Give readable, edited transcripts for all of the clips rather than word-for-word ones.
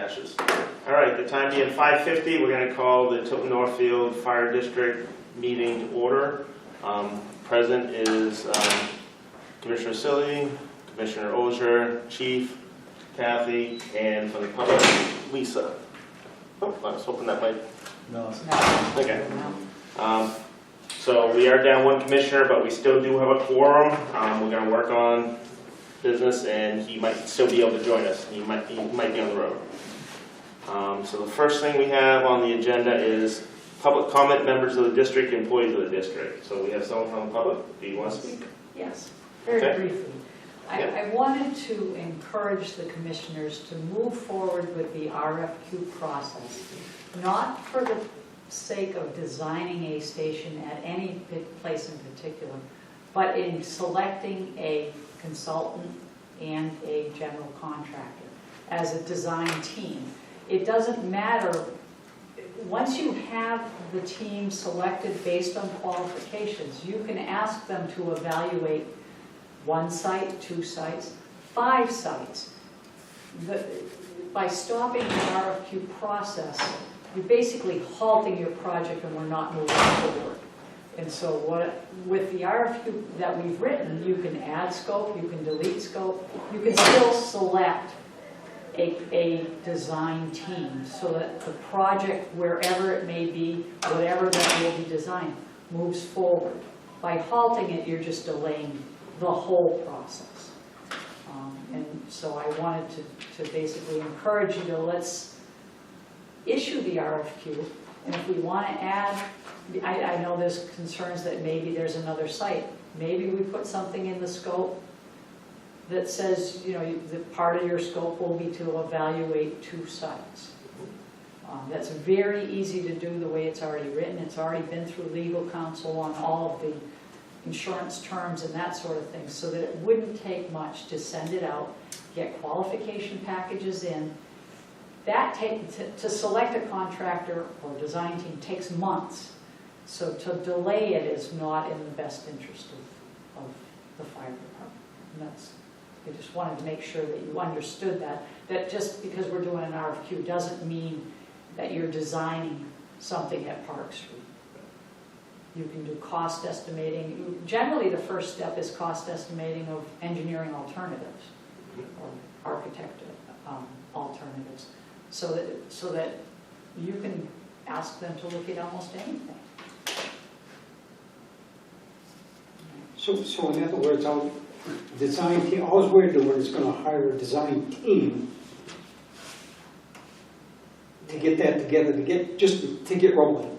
passes. All right, the time being 5:50, we're going to call the Tilton Northfield Fire District meeting to order. Present is Commissioner Silly, Commissioner Ozier, Chief, Kathy, and from the public, Lisa. Oh, I was hoping that might... No. Okay. So we are down one commissioner, but we still do have a quorum. We're going to work on business, and he might still be able to join us. He might be on the road. So the first thing we have on the agenda is public comment, members of the district, employees of the district. So we have someone from the public. Do you want to speak? Yes, very briefly. I wanted to encourage the commissioners to move forward with the RFQ process, not for the sake of designing a station at any place in particular, but in selecting a consultant and a general contractor as a design team. It doesn't matter, once you have the team selected based on qualifications, you can ask them to evaluate 1 site, 2 sites, 5 sites. By stopping the RFQ process, you're basically halting your project and we're not moving forward. And so with the RFQ that we've written, you can add scope, you can delete scope, you can still select a design team so that the project, wherever it may be, whatever that will be designed, moves forward. By halting it, you're just delaying the whole process. And so I wanted to basically encourage you to let's issue the RFQ, and if we want to add, I know there's concerns that maybe there's another site. Maybe we put something in the scope that says, you know, the part of your scope will be to evaluate 2 sites. That's very easy to do the way it's already written. It's already been through legal counsel on all of the insurance terms and that sort of thing, so that it wouldn't take much to send it out, get qualification packages in. To select a contractor or design team takes months. So to delay it is not in the best interest of the fire department. And I just wanted to make sure that you understood that just because we're doing an RFQ doesn't mean that you're designing something at Park Street. You can do cost estimating. Generally, the first step is cost estimating of engineering alternatives or architect alternatives, so that you can ask them to look at almost anything. So in other words, our design team, all we're doing is going to hire a design team to get that together, to get rolling.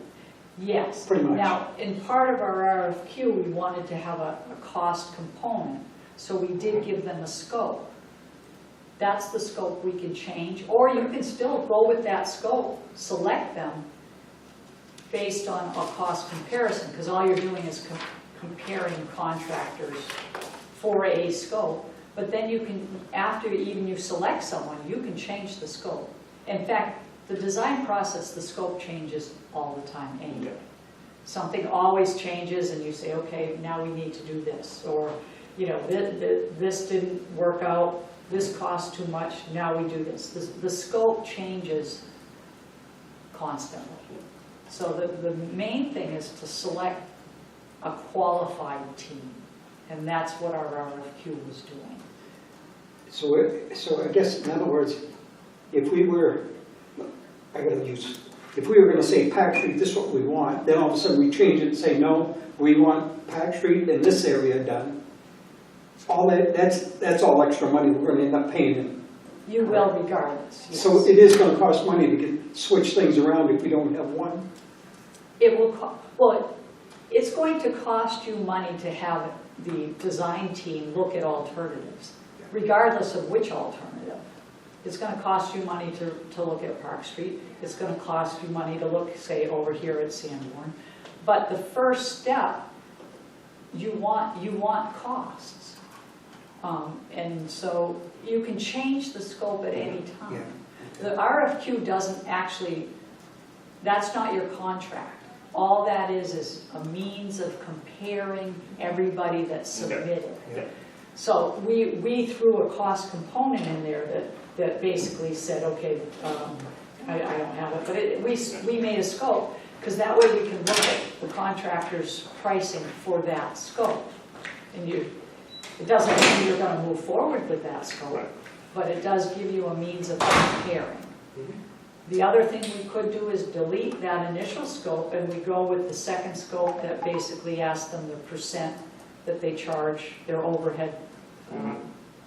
Yes. Pretty much. Now, in part of our RFQ, we wanted to have a cost component, so we did give them a scope. That's the scope we can change, or you can still go with that scope, select them based on a cost comparison, because all you're doing is comparing contractors for a scope. But then you can, after even you select someone, you can change the scope. In fact, the design process, the scope changes all the time anyway. Something always changes and you say, okay, now we need to do this. Or, you know, this didn't work out, this cost too much, now we do this. The scope changes constantly. So the main thing is to select a qualified team. And that's what our RFQ was doing. So I guess, in other words, if we were going to say Pack Street, this is what we want, then all of a sudden we change it and say, no, we want Pack Street in this area done. All that's all extra money we're going to end up paying them. You will regardless. Yes. So it is going to cost money to switch things around if we don't have one. It will it's going to cost you money to have the design team look at alternatives, regardless of which alternative. It's going to cost you money to look at Park Street. It's going to cost you money to look, say, over here at Sanborn. But the first step, you want costs. And so you can change the scope at any time. Yeah. The RFQ doesn't actually, that's not your contract. All that is a means of comparing everybody that's submitted. Okay. So we threw a cost component in there that that basically said, okay, I don't have it, but we made a scope, because that way we can look at the contractor's pricing for that scope. And it doesn't mean you're gonna move forward with that scope, Right. but it does give you a means of comparing. The other thing we could do is delete that initial scope, and we go with the second scope that basically asks them the percent that they charge, their overhead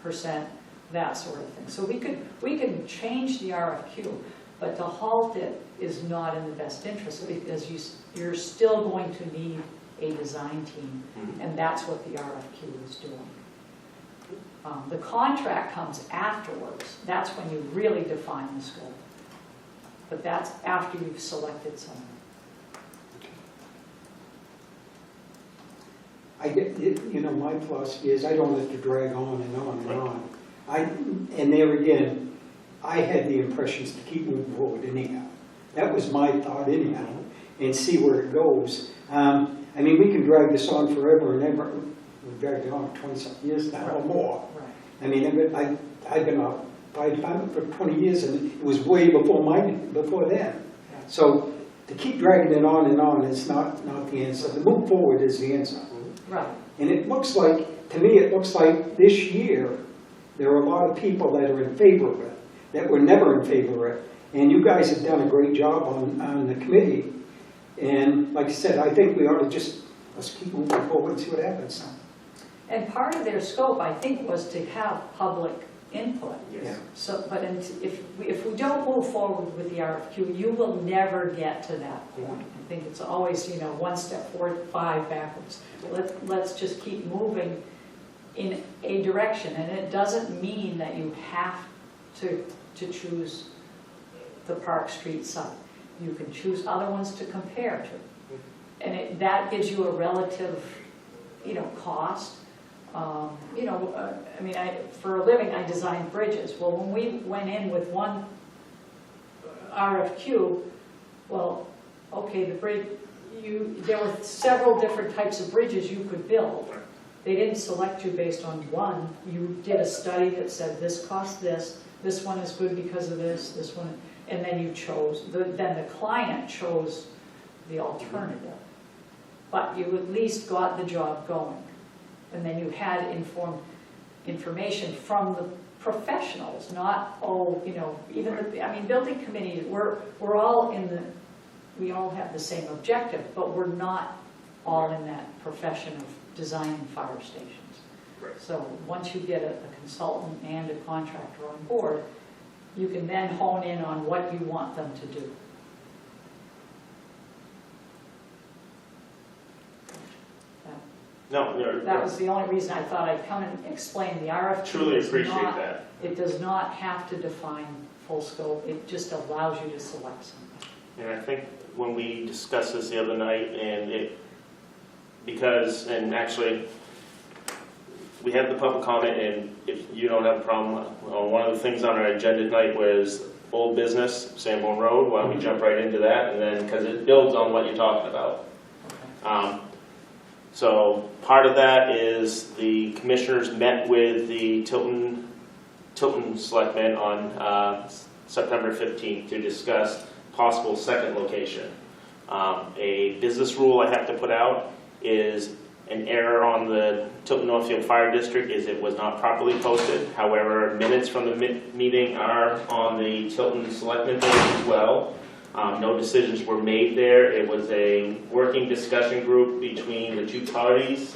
percent, that sort of thing. So we can change the RFQ, but to halt it is not in the best interest, because you're still going to need a design team, and that's what the RFQ is doing. The contract comes afterwards. That's when you really define the scope. But that's after you've selected someone. I get, you know, my philosophy is I don't let it drag on and on and on. And there again, I had the impressions to keep moving forward anyhow. That was my thought anyhow, and see where it goes. I mean, we can drag this on forever and ever. We've dragged it on for 20-something years now or more. Right. I mean, I've been a fire department for 20 years, and it was way before then. So to keep dragging it on and on is not the answer. To move forward is the answer. Right. And it looks like, to me, it looks like this year, there are a lot of people that are in favor of it, that were never in favor of it. And you guys have done a great job on the committee. And like I said, I think we ought to let's keep moving forward and see what happens. And part of their scope, I think, was to have public input. Yes. So, but if we don't move forward with the RFQ, you will never get to that point. I think it's always, you know, one step forward, 5 backwards. Let's just keep moving in a direction, and it doesn't mean that you have to choose the Park Street site. You can choose other ones to compare to, and that gives you a relative, you know, cost. You know, I mean, for a living, I design bridges. Well, when we went in with one RFQ, well, okay, the bridge, there were several different types of bridges you could build. They didn't select you based on one. You did a study that said this costs this one is good because of this one, and then you chose, then the client chose the alternative. But you at least got the job going. And then you had informed information from the professionals, not, you know, even I mean, building committees, we're all we all have the same objective, but we're not all in that profession of designing fire stations. Right. So once you get a consultant and a contractor on board, you can then hone in on what you want them to do. No, That was the only reason I thought I'd come and explain the RFQ. Truly appreciate that. It does not have to define full scope, it just allows you to select something. And I think when we discussed this the other night, and actually, we had the public comment, and if you don't have a problem, one of the things on our agenda tonight was old business, Sanborn Road. Why don't we jump right into that, and then, because it builds on what you're talking about. Okay. So part of that is the commissioners met with the Tilton selectmen on September 15th to discuss possible second location. A business rule I have to put out is an error on the Tilton Northfield Fire District is it was not properly posted. However, minutes from the meeting are on the Tilton Selectmen page as well. No decisions were made there. It was a working discussion group between the two parties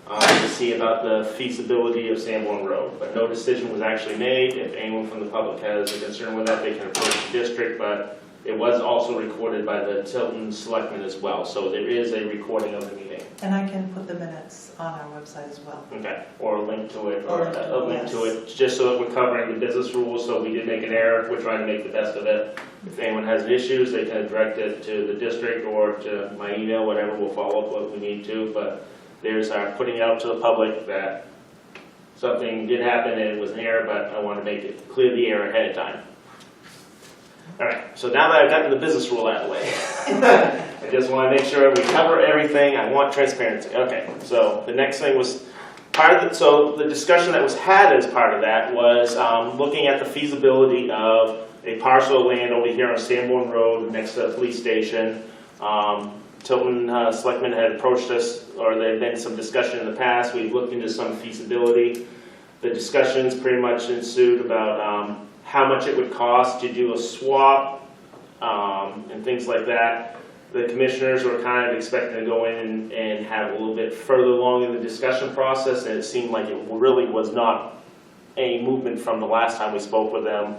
to see about the feasibility of Sanborn Road. But no decision was actually made. If anyone from the public has a concern with that, they can approach the district. But it was also recorded by the Tilton Selectmen as well. So there is a recording of the meeting. And I can put the minutes on our website as well. Okay, or a link to it, or Or a link yes. to it, just so that we're covering the business rules. So we did make an error. We're trying to make the best of it. If anyone has issues, they can direct it to the district or to my email, whatever. We'll follow up what we need to. But there's our putting it out to the public that something did happen and it was an error, but I want to make it clear the error ahead of time. All right, so now that I've gotten the business rule out of the way, I just want to make sure we cover everything. I want transparency. Okay, so the next thing was So the discussion that was had as part of that was looking at the feasibility of a parcel of land over here on Sanborn Road next to the police station. Tilton Selectmen had approached us, or there had been some discussion in the past. We've looked into some feasibility. The discussions pretty much ensued about how much it would cost to do a swap and things like that. The commissioners were kind of expecting to go in and have a little bit further along in the discussion process, and it seemed like it really was not any movement from the last time we spoke with them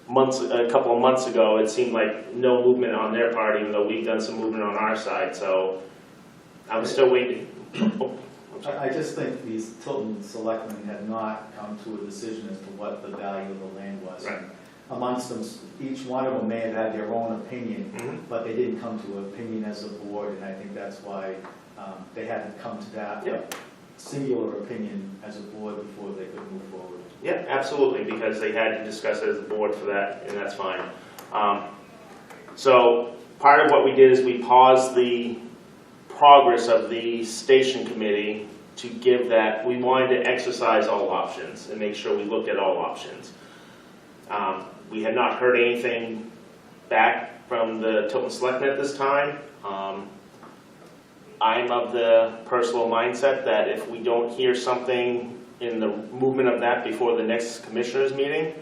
a couple of months ago. It seemed like no movement on their part, even though we've done some movement on our side. So I'm still waiting. Oh, I'm sorry. I just think these Tilton selectmen had not come to a decision as to what the value of the land was. Right. Amongst them, each one of them may have had their own opinion, Mhm. but they didn't come to an opinion as a board, and I think that's why they hadn't come to that Yep. singular opinion as a board before they could move forward. Yeah, absolutely, because they had to discuss it as a board for that, and that's fine. So part of what we did is we paused the progress of the station committee to give that. We wanted to exercise all options and make sure we looked at all options. We had not heard anything back from the Tilton Selectmen at this time. I'm of the personal mindset that if we don't hear something in the movement of that before the next commissioners meeting,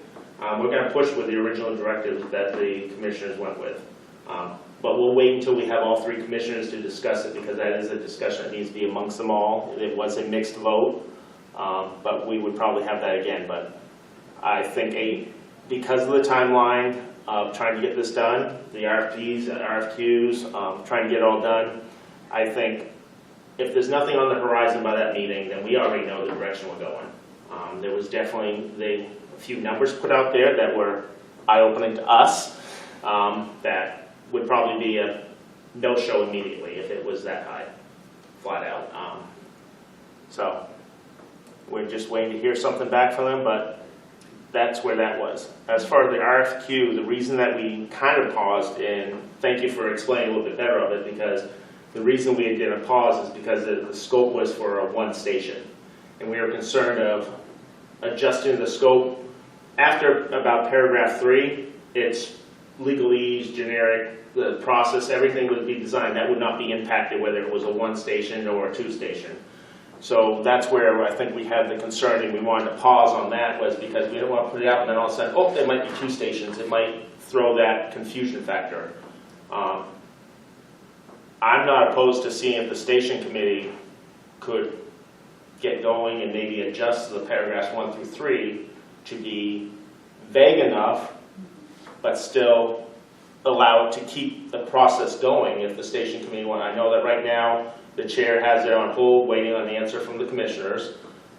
we're going to push with the original directives that the commissioners went with. But we'll wait until we have all three commissioners to discuss it, because that is a discussion that needs to be amongst them all. It was a mixed vote, but we would probably have that again. But I think because of the timeline of trying to get this done, the RFPs and RFQs, trying to get it all done, I think if there's nothing on the horizon by that meeting, then we already know the direction we're going. There was definitely a few numbers put out there that were eye-opening to us, that would probably be a no-show immediately if it was that high, flat out. So we're just waiting to hear something back from them, but that's where that was. As far as the RFQ, the reason that we kind of paused, and thank you for explaining a little bit better of it, because the reason we did a pause is because the scope was for a one station. And we were concerned of adjusting the scope. After about paragraph 3, it's legalese, generic, the process, everything would be designed. That would not be impacted whether it was a one station or a two station. So that's where I think we had the concern, and we wanted to pause on that, was because we didn't want to put it out and then all of a sudden, oh, there might be two stations. It might throw that confusion factor. I'm not opposed to seeing if the station committee could get going and maybe adjust the paragraphs 1 through 3 to be vague enough, but still allow it to keep the process going if the station committee want. I know that right now the chair has it on hold, waiting on the answer from the commissioners.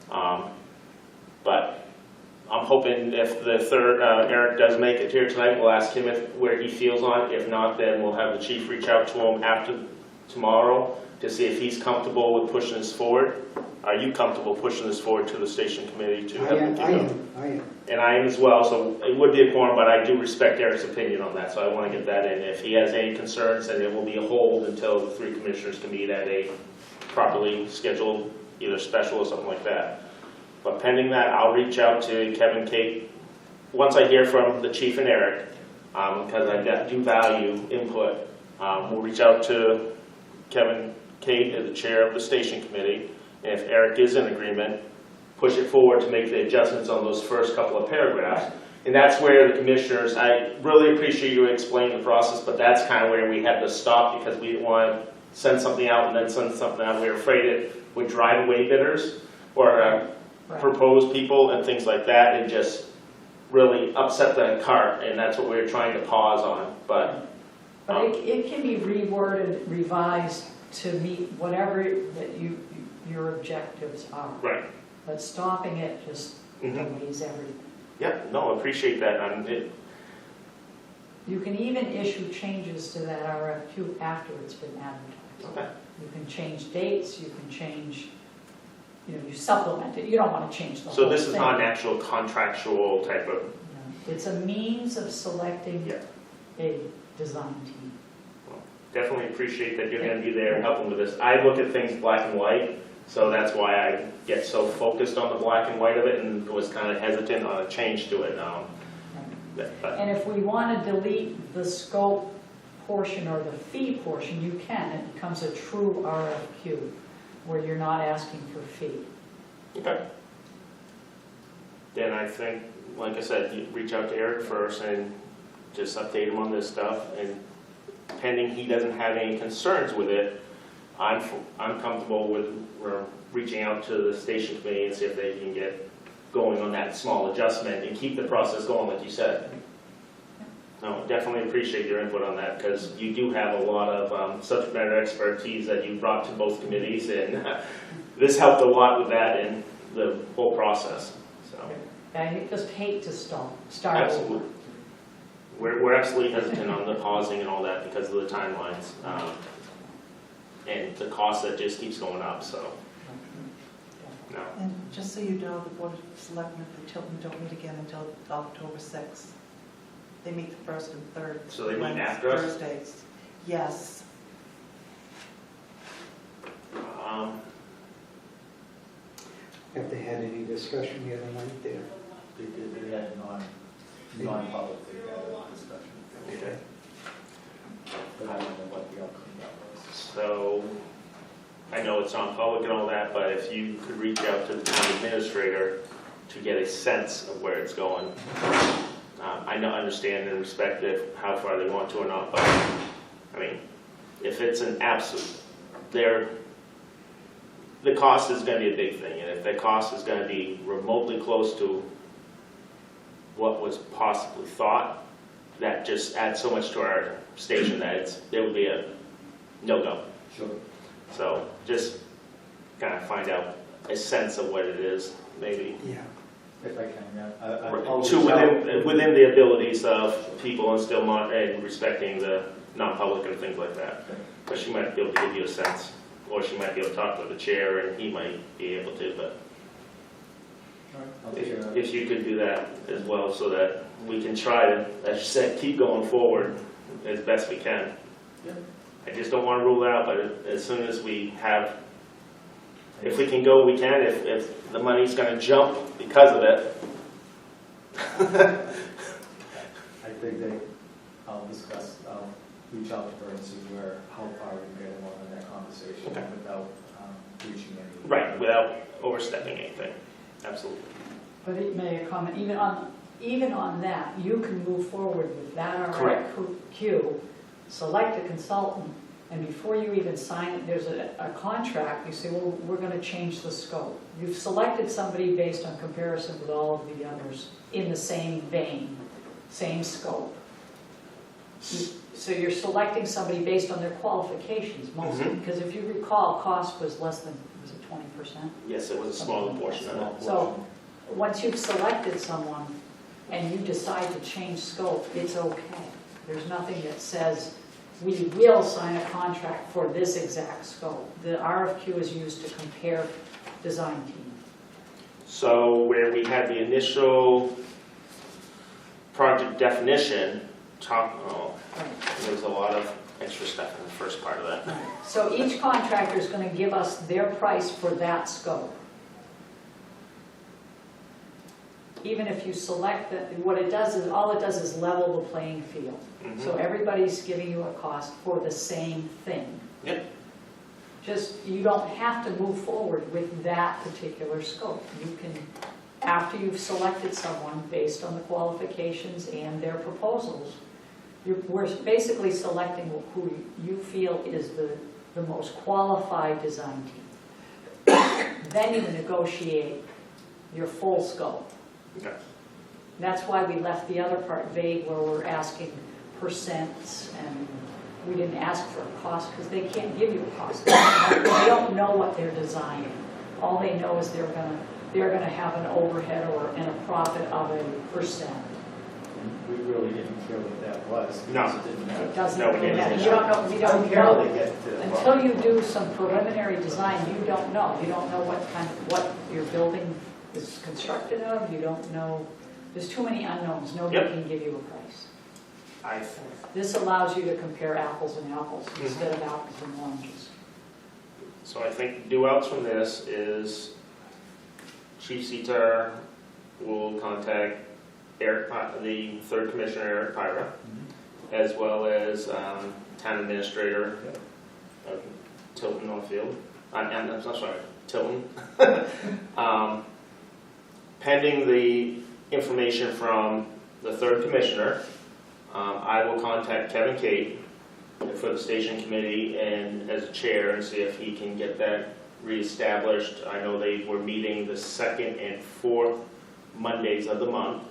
But I'm hoping if the third, Eric does make it here tonight, we'll ask him where he feels on it. If not, then we'll have the chief reach out to him after tomorrow to see if he's comfortable with pushing this forward. Are you comfortable pushing this forward to the station committee to have them keep going? I am. And I am as well, so it would be a quorum, but I do respect Eric's opinion on that, so I want to get that in. If he has any concerns, then it will be a hold until the three commissioners can meet at a properly scheduled, either special or something like that. But pending that, I'll reach out to Kevin, Kate, once I hear from the chief and Eric, because I do value input. We'll reach out to Kevin, Kate, as the chair of the station committee, and if Eric is in agreement, push it forward to make the adjustments on those first couple of paragraphs. And that's where the commissioners, I really appreciate you explaining the process, but that's kind of where we had to stop, because we didn't want to send something out and then send something out. We were afraid it would drive away bidders or propose people and things like that, and just really upset the cart, and that's what we were trying to pause on. But it can be reworded, revised to meet whatever that your objectives are. right. But stopping it just delays everything. Yeah, no, I appreciate that. You can even issue changes to that RFQ after it's been advertised. Okay. You can change dates, you can change, you supplement it. You don't want to change the whole So thing. this is not an actual contractual type of. No. It's a means of selecting a design team. Definitely appreciate that you're going to be there and helping with this. I look at things black and white, So that's why I get so focused on the black and white of it and was kind of hesitant on a change to it. But And if we want to delete the scope portion or the fee portion, you can. It becomes a true RFQ, where you're not asking for fee. okay. Then I think, like I said, you reach out to Eric first and just update him on this stuff. And pending he doesn't have any concerns with it, I'm comfortable with reaching out to the station committee and see if they can get going on that small adjustment and keep the process going like you said. No, definitely appreciate your input on that, because you do have a lot of subject matter expertise that you brought to both committees, and this helped a lot with that and the whole process. So, I just hate to start over. absolutely. We're absolutely hesitant on the pausing and all that because of the timelines. And the cost that just keeps going up, so, no. And just so you know, the Board of Selectmen for Tilton don't meet again until October 6th. They meet the first and third. So they meet Wednesdays, after us? Thursdays. Yes. Have they had any discussion the other night there? They had non-public, they had a discussion. Okay. But I don't know what the outcome of that was. So, I know it's on public and all that, but if you could reach out to the town administrator to get a sense of where it's going. I understand and respect if how far they want to or not, but, I mean, if it's an absolute, the cost is gonna be a big thing, and if the cost is gonna be remotely close to what was possibly thought, that just adds so much to our station that it would be a no-go. Sure. So just kind of find out a sense of what it is, maybe. Yeah. If I can, yeah. Within the abilities of people and still and respecting the non-public and things like that. But she might be able to give you a sense, or she might be able to talk to the chair and he might be able to, but I'll take care of it. if you could do that as well so that we can try to, as you said, keep going forward as best we can. Yeah. I just don't want to rule it out, but as soon as we have, if we can go, we can. If the money's going to jump because of it. I think I'll reach out to her and see how far we can get along in that conversation Okay. without reaching any. Right, without overstepping anything. Absolutely. But it may comment, even on that, you can move forward with that Correct. RFQ, select a consultant, and before you even sign it, there's a contract, you say, well, we're going to change the scope. You've selected somebody based on comparison with all of the others in the same vein, same scope. So you're selecting somebody based on their qualifications mostly, Mhm. because if you recall, cost was less than, was it 20%? Yes, it was a smaller portion of it. So, once you've selected someone and you decide to change scope, it's okay. There's nothing that says, we will sign a contract for this exact scope. The RFQ is used to compare design team. So where we had the initial project definition, there was a lot of extra stuff in the first part of that. So each contractor is going to give us their price for that scope. Even if you select that, what it does is, all it does is level the playing field. Mhm. So everybody's giving you a cost for the same thing. Yep. Just, you don't have to move forward with that particular scope. You can, after you've selected someone based on the qualifications and their proposals, we're basically selecting who you feel is the most qualified design team. Then you negotiate your full scope. Okay. That's why we left the other part vague, where we're asking percents, and we didn't ask for a cost because they can't give you a cost. They don't know what they're designing. All they know is they're gonna have an overhead and a profit of a percent. We really didn't care what that was. No. Because it didn't matter. It doesn't No, we really didn't. matter. You don't know, we I don't don't care how know. they get to the Until you do some preliminary design, you don't know. You don't know what your building is constructed of. You don't know. There's too many unknowns. Nobody Yep. can give you a price. I This allows you to compare apples and apples Mhm. instead of apples and oranges. So I think due outs from this is Chief Seatar will contact the third commissioner, Eric Pyra, as well as town administrator of Tilton Northfield. I'm sorry, Tilton. Pending the information from the third commissioner, I will contact Kevin Cate for the station committee and as a chair and see if he can get that reestablished. I know they were meeting the second and fourth Mondays of the month.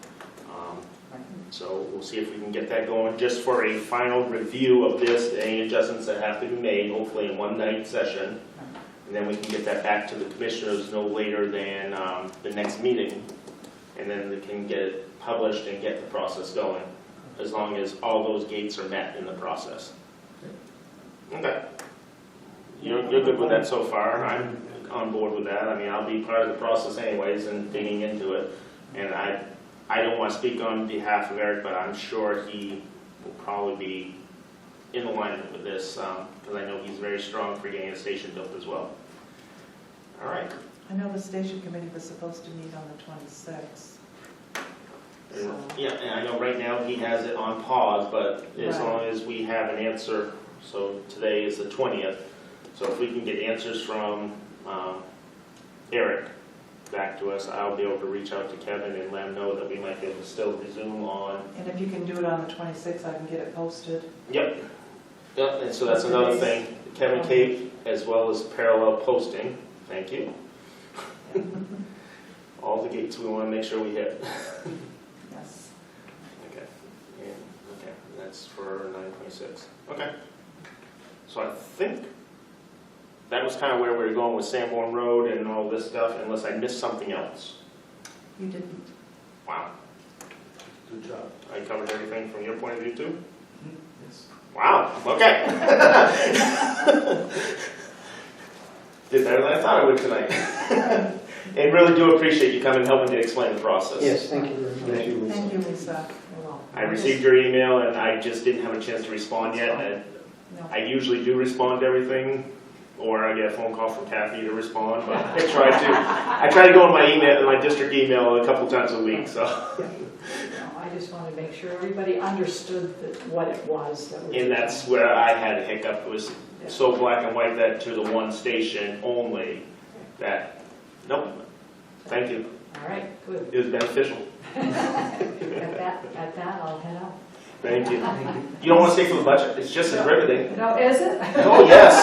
So we'll see if we can get that going just for a final review of this, any adjustments that have to be made, hopefully in one night session. And then we can get that back to the commissioners no later than the next meeting. And then they can get it published and get the process going, as long as all those gates are met in the process. Okay. You're good with that so far. I'm on board with that. I mean, I'll be part of the process anyways and digging into it. And I don't want to speak on behalf of Eric, but I'm sure he will probably be in alignment with this, because I know he's very strong for getting a station built as well. All right. I know the station committee was supposed to meet on the 26th. So, Yeah, and I know right now he has it on pause, but as Right. long as we have an answer, so today is the 20th, so if we can get answers from Eric back to us, I'll be able to reach out to Kevin and let him know that we might be able to still resume on. and if you can do it on the 26th, I can get it posted. Yep. Yep, and so that's another thing, Kevin Cate, as well as parallel posting, thank you. All the gates we want to make sure we hit. Yes. Okay, and, okay, that's for 9/26. Okay. So I think that was kind of where we were going with Sanborn Road and all this stuff, unless I missed something else. You didn't. Wow. Good job. I covered everything from your point of view too? Yes. Wow, okay. Did better than I thought I would tonight. And really do appreciate you coming and helping to explain the process. Yes, thank you very much. Thank you, Lisa. Thank you, Lisa. You're welcome. I received your email and I just didn't have a chance to respond yet. And No. I usually do respond to everything, or I get a phone call from Kathy to respond, but I try to go in my district email a couple times a week, so. No, I just wanted to make sure everybody understood what it was that we. And that's where I had a hiccup, it was so black and white that to the one station only, that, nope, thank you, All right, good. it was beneficial, At that, I'll head out. thank you. You don't want to stay for the budget, it's just as riveting. No, is it? Oh, yes.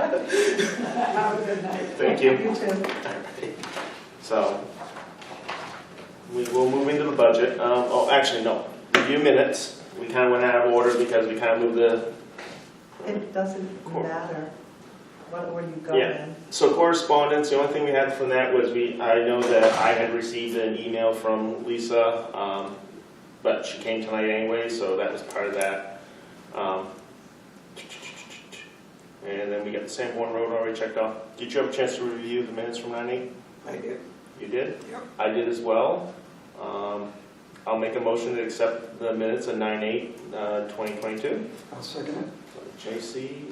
Have a good night. Thank you. You too. So, we will move into the budget. Oh, actually, no. Review minutes. We kind of went out of order because we kind of moved the... It doesn't matter what order you go Yeah. in. So correspondence, the only thing we had from that was I know that I had received an email from Lisa, but she came tonight anyway, so that was part of that. And then we got the Sanborn Road already checked off. Did you have a chance to review the minutes from 9/8? I did. You did? Yep. I did as well. I'll make a motion to accept the minutes of 9/8/2022. I'll second it. JC,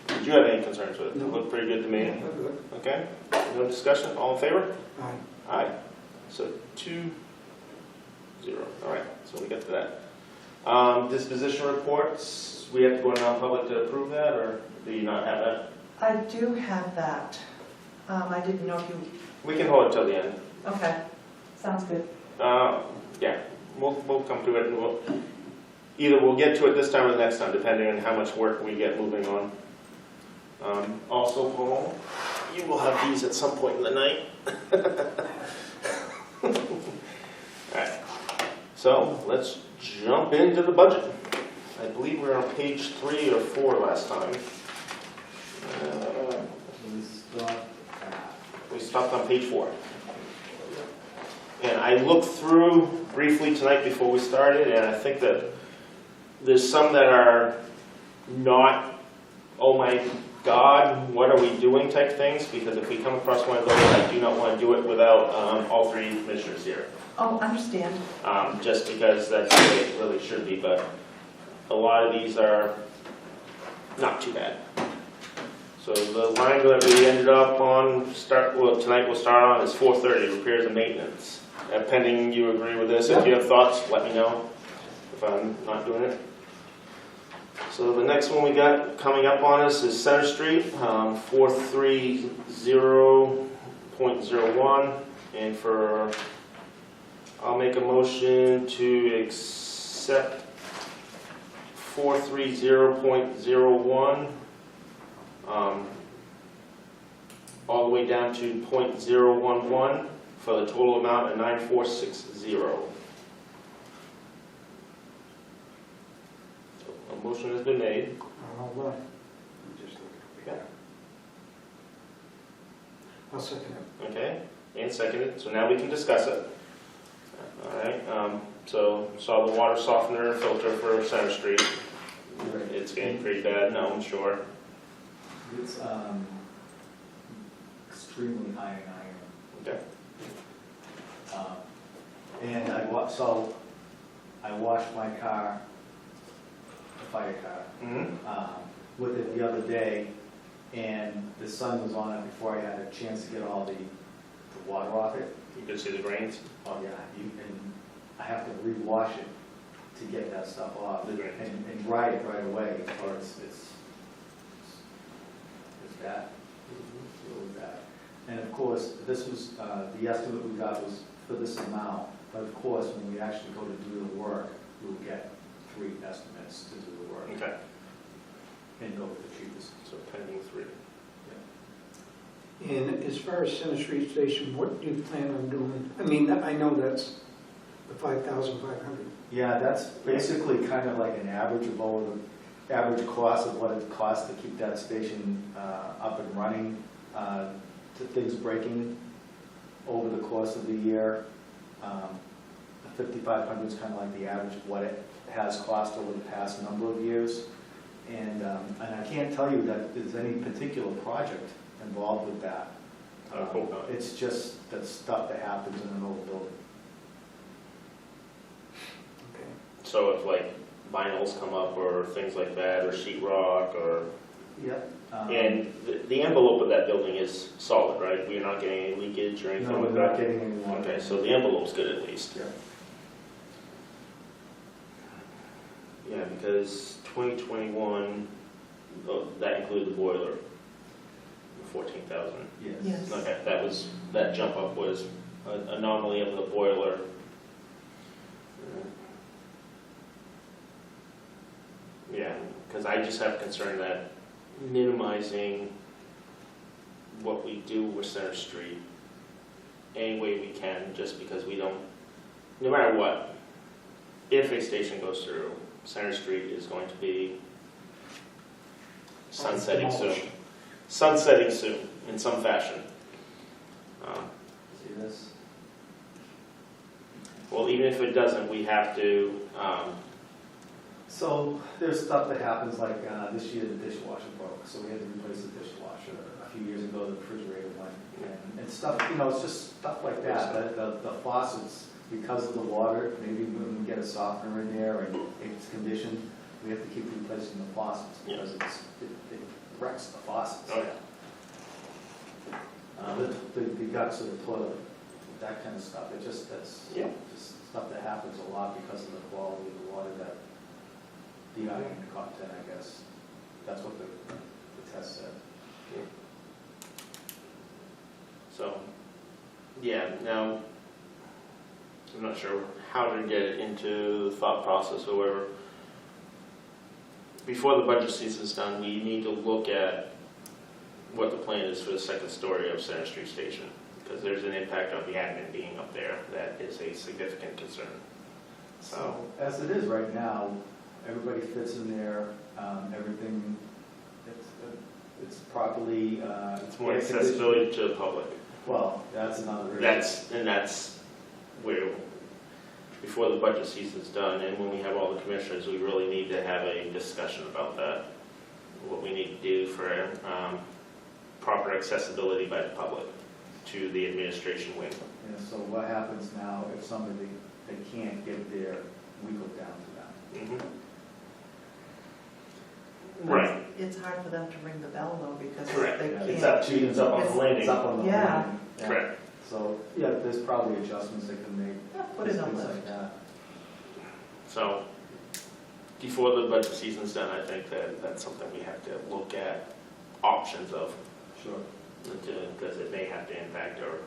did you have any concerns with it? No. It looked pretty good to me. Yeah, good. Okay, no discussion, all in favor? Aye. Aye. So 2-0, all right, so we got to that. Disposition reports, we have to go in non-public to approve that, or do you not have that? I do have that. I didn't know if you, We can hold it till the end. okay, sounds good. Yeah, we'll come to it, and we'll get to it this time or the next time, depending on how much work we get moving on. Also, Paul, you will have these at some point in the night. Alright, so let's jump into the budget. I believe we were on page 3 or 4 last time. We stopped on page 4. And I looked through briefly tonight before we started, and I think that there's some that are not, oh my God, what are we doing type things, because if we come across one of those, I do not want to do it without all 3 commissioners here. Oh, understand. Just because that's the way it really should be, but a lot of these are not too bad. So the line that we ended up on, tonight we'll start on is 4:30, repairs and maintenance. Pending you agree with this, if you have thoughts, let me know if I'm not doing it. So the next one we got coming up on us is Center Street, 430.01, and I'll make a motion to accept 430.01, all the way down to .011 for the total amount of 9460. A motion has been made. Hold on. Let me just look at it. I'll second it. Okay, and seconded, so now we can discuss it. All right, so saw the water softener filter for Center Street. It's getting pretty bad now, I'm sure. It's extremely high in iron. Okay. And I washed my car, a fire car, with it the other day, and the sun was on it before I had a chance to get all the water off it. You can see the grains. Oh yeah, and I have to rewash it to get that stuff off The grains. and dry it right away, or it's bad. It's really bad. And of course, this was, the estimate we got was for this amount, but of course, when we actually go to do the work, we'll get 3 estimates to do the work Okay, and go with the cheapest. so pending 3. And as far as Center Street Station, what do you plan on doing? I mean, I know that's the 5,500. Yeah, that's basically kind of like an average of all the average cost of what it costs to keep that station up and running, to things breaking over the course of the year. The 5,500 is kind of like the average of what it has cost over the past number of years. And I can't tell you that there's any particular project involved with that. I hope not. It's just that stuff that happens in an old building. Okay. So if like vinyls come up or things like that, or sheetrock, or, Yep. and the envelope of that building is solid, right? We're not getting any leakage or anything No, we're like not that? getting any water. Okay, so the envelope's good at least. Yeah. Yeah, because 2021, that included the boiler, 14,000. Yes. Yes. Okay, that jump up was an anomaly of the boiler. Yeah, because I just have concern that minimizing what we do with Center Street any way we can, just because we don't, no matter what, if a station goes through, Center Street is going to be sunsetting soon. Demolished. Sunsetting soon, in some fashion. See this? Well, even if it doesn't, we have to, So there's stuff that happens, like this year the dishwasher broke, so we had to replace the dishwasher. A few years ago the refrigerator went, and stuff, it's just stuff like that. The faucets, because of the water, maybe when we get a softener in there and it's conditioned, we have to keep replacing the faucets because it wrecks the faucets. oh yeah. The guts of the toilet, that kind of stuff, that's just stuff that happens a lot because of the quality of the water, that the iron content, I guess. That's what the test said. So, yeah, now, I'm not sure how to get it into the thought process or whatever. Before the budget season's done, we need to look at what the plan is for the second story of Center Street Station, because there's an impact of the admin being up there that is a significant concern. So, as it is right now, everybody fits in there, everything, it's properly. It's more accessibility to the public. Well, that's another reason. That's where, before the budget season's done, and when we have all the commissioners, we really need to have a discussion about that. What we need to do for proper accessibility by the public to the administration wing. Yeah, so what happens now if somebody, they can't get there, we go down to that. Right. It's hard for them to ring the bell though, because Correct. they Yeah, can't. It's up to you, it's up on the landing. It's up on the Yeah. landing. Correct. So, yeah, there's probably adjustments they can make. Yeah, put it on things lift. like that. So, before the budget season's done, I think that that's something we have to look at options of, Sure. because it may have to impact our,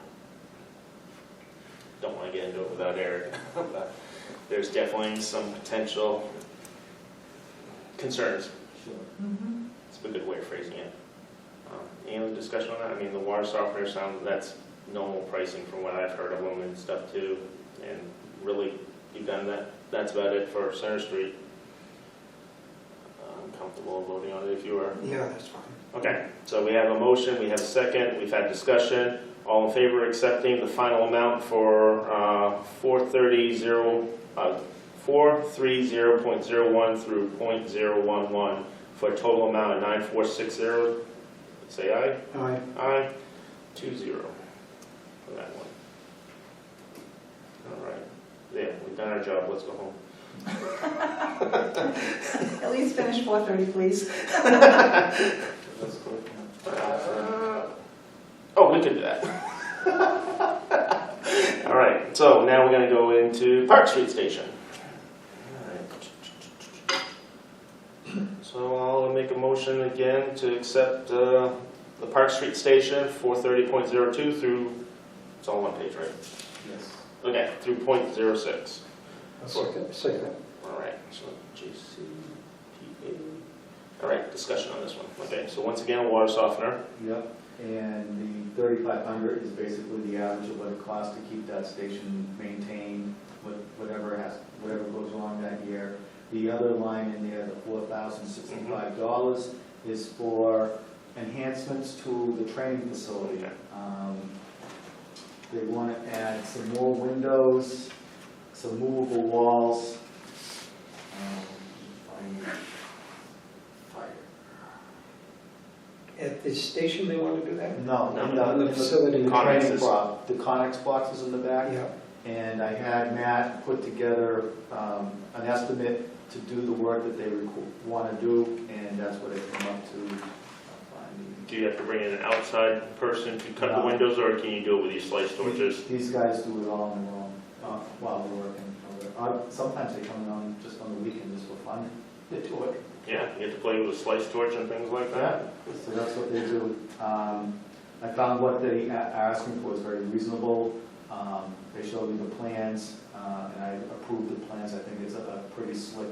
don't want to get into it without Eric, but there's definitely some potential concerns. Sure. Mhm. It's a good way of phrasing it. Any other discussion on that? I mean, the water softener sound, that's normal pricing from what I've heard of them and stuff too. And really, you've done that, that's about it for Center Street. I'm comfortable voting on it if you are. Yeah, that's fine. Okay, so we have a motion, we have a second, we've had discussion. All in favor of accepting the final amount for 430.01 through .011 for a total amount of 9460? Say aye. Aye. Aye. 2-0 for that one. All right. Yeah, we've done our job. Let's go home. At least finish 4:30, please. That's cool. Oh, we could do that. All right, so now we're going to go into Park Street Station. All right. So I'll make a motion again to accept the Park Street Station 430.02 through, it's all one page, right? Yes. Okay, through .06. Second. All right, so JCPA. All right, discussion on this one. Okay, so once again, a water softener. Yep, and the 3,500 is basically the average of what it costs to keep that station maintained, whatever goes wrong that year. The other line in there, the $4,065, is for enhancements to the training facility. Okay. They want to add some more windows, some movable walls. At the station, they want to do that? No, No. in the Facility. the Connexes. training block, the Connex boxes in the back. Yeah. And I had Matt put together an estimate to do the work that they want to do, and that's what it came up to. Do you have to bring in an outside person to cut the No. windows, or can you do it with these slice torches? These guys do it all on their own while they're working. Sometimes they come on just on the weekend just for fun. They do it. Yeah, you get to play with a slice torch and things like that? So that's what they do. I found what they are asking for is very reasonable. They showed me the plans, and I approved the plans. I think it's a pretty slick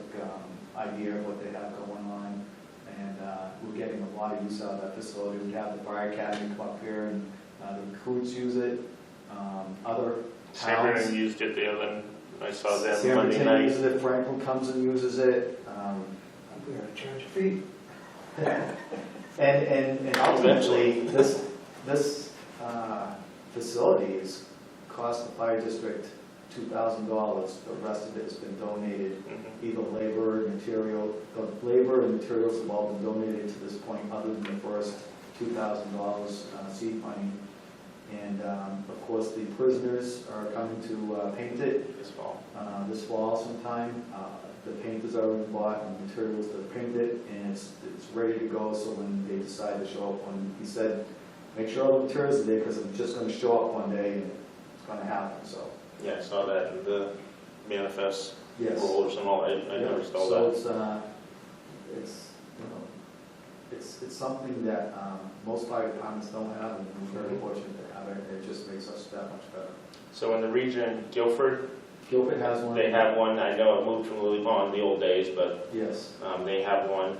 idea of what they have going on. And we're getting a lot of use out of that facility. We have the Fire Academy come up here, and the recruits use it. Other San towns. Bernardino used it the other, I saw them San Monday Bernardino night. uses it, Franklin comes and uses it. We gotta charge a fee. And ultimately, this facility has cost the fire district $2,000. The rest of it has been donated, Mhm. either labor, material. The labor and materials have all been donated to this point, other than the first $2,000 seed money. And of course, the prisoners are coming to paint it This fall. this fall sometime. The paint is already bought and materials to paint it, and it's ready to go. So when they decide to show up, he said, make sure all the materials are there, because I'm just going to show up one day and it's going to happen. So Yeah, I saw that in the manifest yes, rollers and all, I noticed all that. so it's something that most fire departments don't have, and we're very fortunate to have it. It just makes us that much better. So in the region, Guilford, Guilford has one. they have one. I know it moved from Lily Pond the old days, but Yes, they have one.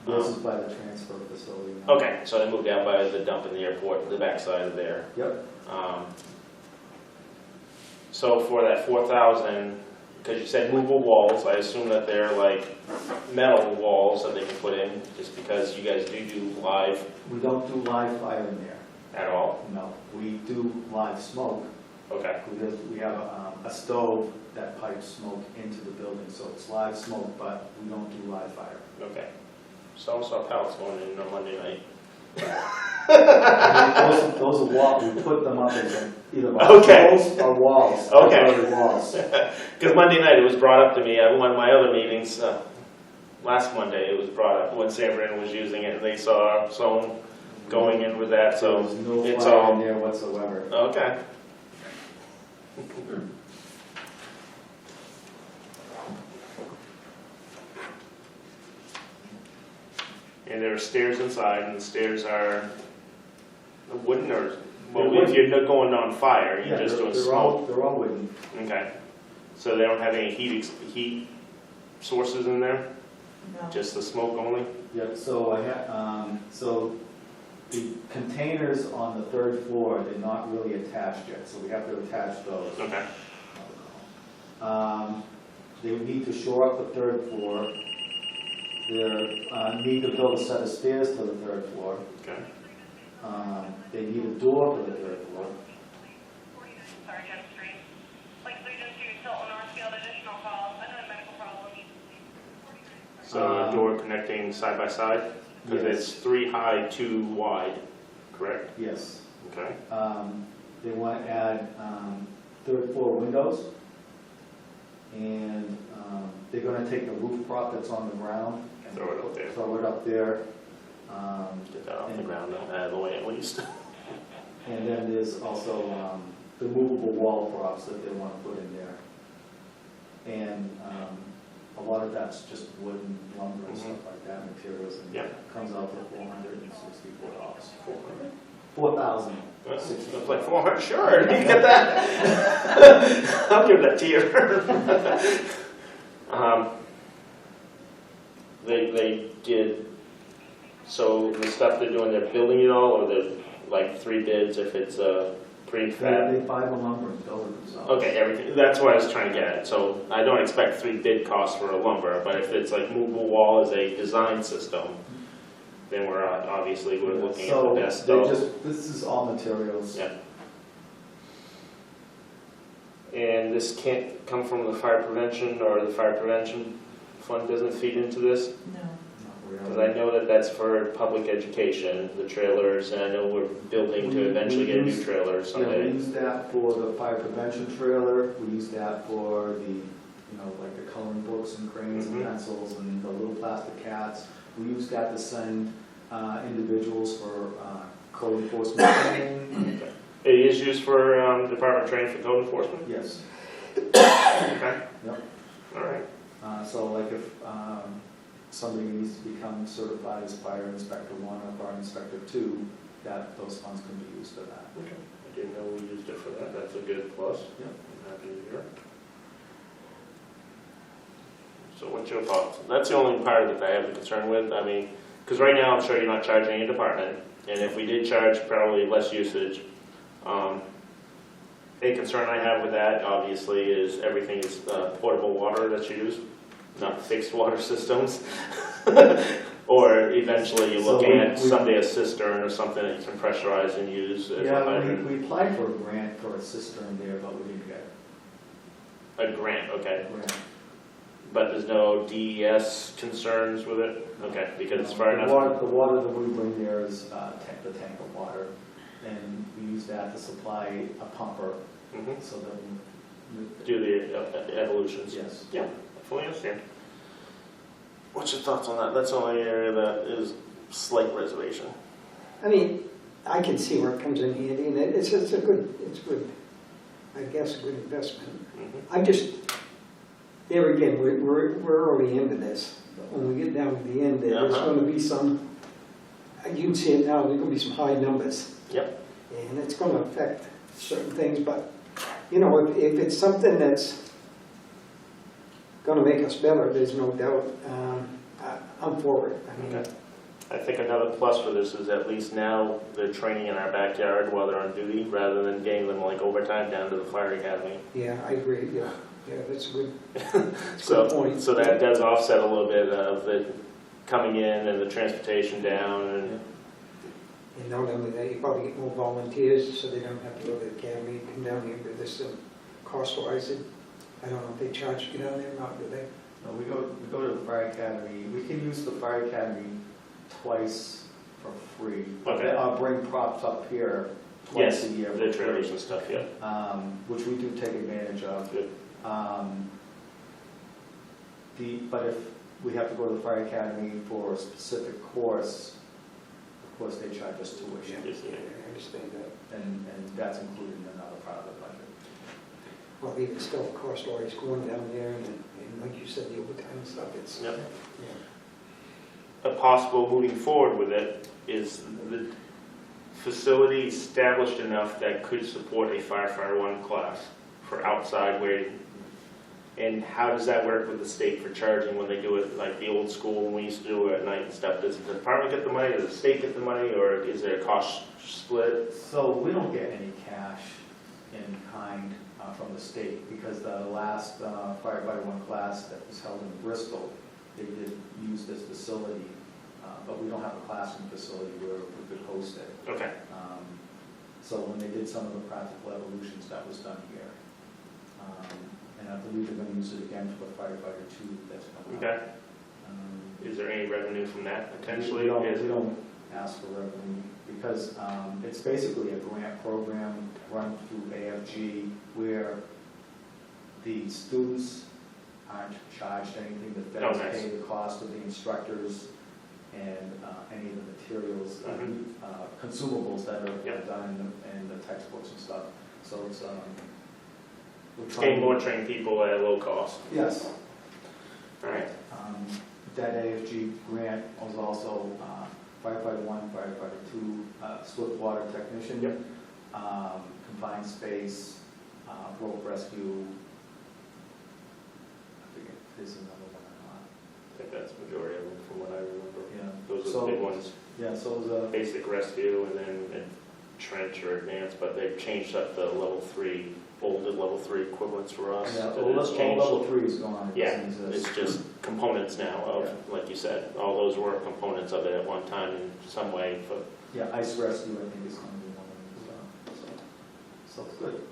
this is by the transfer facility now. Okay, so they moved out by the dump in the airport, the backside of there. Yep. So for that 4,000, because you said movable walls, I assume that they're like metal walls that they can put in, just because you guys do live We don't do live fire in there. at all? No, we do live smoke. Okay, We have a stove that pipes smoke into the building, so it's live smoke, but we don't do live fire. okay. So I saw pallets going in on Monday night. Those are walls, we put them up as either Okay. walls or walls. Okay. Temporary walls. Because Monday night it was brought up to me at one of my other meetings. last Monday, it was brought up when San Fran was using it, and they saw someone going in with that, so There's no it's fire all, in there whatsoever. okay. And there are stairs inside, and the stairs are wooden, or, well, They're if you're not going on fire, you're Yeah, just doing they're all, smoke. they're all wooden. Okay, so they don't have any heat sources in there, No. just the smoke only? Yep, so I had, so the containers on the third floor, they're not really attached yet, so we have to attach those. Okay, They would need to shore up the third floor. They need to build a set of stairs to the third floor. okay. They need a door to the third floor. Sorry, Jen Street. Like Legion Street, Tilton, Northfield, additional calls, another medical problem. So a door connecting side by side? Because Yes. it's 3 high, 2 wide, correct? Yes. Okay, They want to add third floor windows. And they're going to take the roof prop that's on the ground and Throw it up there. Throw it up there. get that off the ground, out of the way at least. And then there's also the movable wall props that they want to put in there. And a lot of that's just wood and lumber and stuff like that, materials, and Yeah. it comes out to $464. 4,000. It's like 400, sure, you get that? I'll give that to you. They did, so the stuff they're doing, they're building it all, or they're like 3 bids if it's prefab? They buy the lumber and build it themselves. Okay, everything, that's what I was trying to get at. So I don't expect 3 bid costs for a lumber, but if it's like movable wall as a design system, then we're obviously we're looking at the best. So of- this is all materials. Yeah. And this can't come from the fire prevention, or the fire prevention fund doesn't feed into this? No. Not Because really. I know that that's for public education, the trailers, and I know we're building to eventually get a new trailer Yeah, we someday. use that for the fire prevention trailer, we use that for the, like the coloring books and crayons and Mhm. pencils and the little plastic cats. We use that to send individuals for code enforcement training. It is used for department training for code enforcement? Yes. Okay. Yep. All right. So like if somebody needs to become certified as fire inspector 1 or fire inspector 2, those funds can be used for that. Okay. I didn't know we used it for that. That's a good plus. Yep. I'm happy to hear. So what's your thoughts? That's the only part that I have a concern with. I mean, because right now I'm sure you're not charging any department, and if we did charge, probably less usage. A concern I have with that, obviously, is everything is portable water that's used, not fixed water systems. Or eventually you're So looking we- at someday a cistern or something that you can pressurize and use as a Yeah, hydrant. we applied for a grant for a cistern there, but we didn't get A grant, okay. a grant. But there's no DES concerns with it? Okay, because it's far The enough. The water that we bring there is the tank of water, and we use that to supply a pumper, Mhm. so that we, Do the evolutions. yes. Yeah, I fully understand. What's your thoughts on that? That's the only area that is slight reservation. I mean, I can see where it comes in handy, and it's good, I guess, a good investment. Mhm. I'm just, there again, we're early into this. When we get down to the end, there's Uh-huh. gonna be some, you can see it now, there's gonna be some high numbers. Yep. And it's gonna affect certain things, but, if it's something that's gonna make us better, there's no doubt, I'm for it. I mean, Okay. I think another plus for this is at least now they're training in our backyard while they're on duty, rather than getting them like overtime down to the fire academy. yeah, I agree, yeah, that's a good, So, point. so that does offset a little bit of the coming in and the transportation down and, and not only that, you probably get more volunteers, so they don't have to go to the academy, come down here, but this, cost-wise, I don't know if they charge to get down there or not, do they? No, we go to the fire academy, we can use the fire academy twice for free. Okay. I'll bring props up here twice yes, a year. the for free. trailers and stuff, yeah. Which we do take advantage of. Good. But we have to go to the fire academy for a specific course, of course, they charge us tuition. Yes, yeah. I understand that. And that's included in another part of the budget. Well, even still, the cost always going down there, and like you said, the overtime and stuff, it's, Yep. yeah. A possible moving forward with it is the facility established enough that could support a firefighter one class for outside waiting. And how does that work with the state for charging when they do it like the old school when we used to do it at night and stuff? Does the department get the money, does the state get the money, or is there a cost split? So we don't get any cash in kind from the state, because the last firefighter one class that was held in Bristol, they did use this facility, but we don't have a classroom facility where we could host it. Okay, So when they did some of the practical evolutions, that was done here. And I believe they're going to use it again for the firefighter two that's coming up. okay. Um, Is there any revenue from that potentially? We don't ask for revenue, because it's basically a grant program run through AFG where the students aren't charged anything. The Oh, feds nice. pay the cost of the instructors and any of the materials, Mhm. consumables that are Yep. done in the textbooks and stuff. So it's, we're It's trying. getting more trained people at a low cost. Yes. All right, That AFG grant was also firefighter one, firefighter two, swift water technician. Yep. Confined space, rope rescue. I forget, there's another one. I think that's the majority of them from what I remember. Yeah. Those are So- the big ones, Yeah, so it was a, basic rescue and then trench or advanced, but they've changed up the level 3, older level 3 equivalents for us. yeah, So all it's changed. level three is gone. It Yeah, doesn't exist. it's just components now of, Yeah. like you said, all those were components of it at one time in some way. But Yeah, ice rescue, I think, is going to be one of them. So it's good.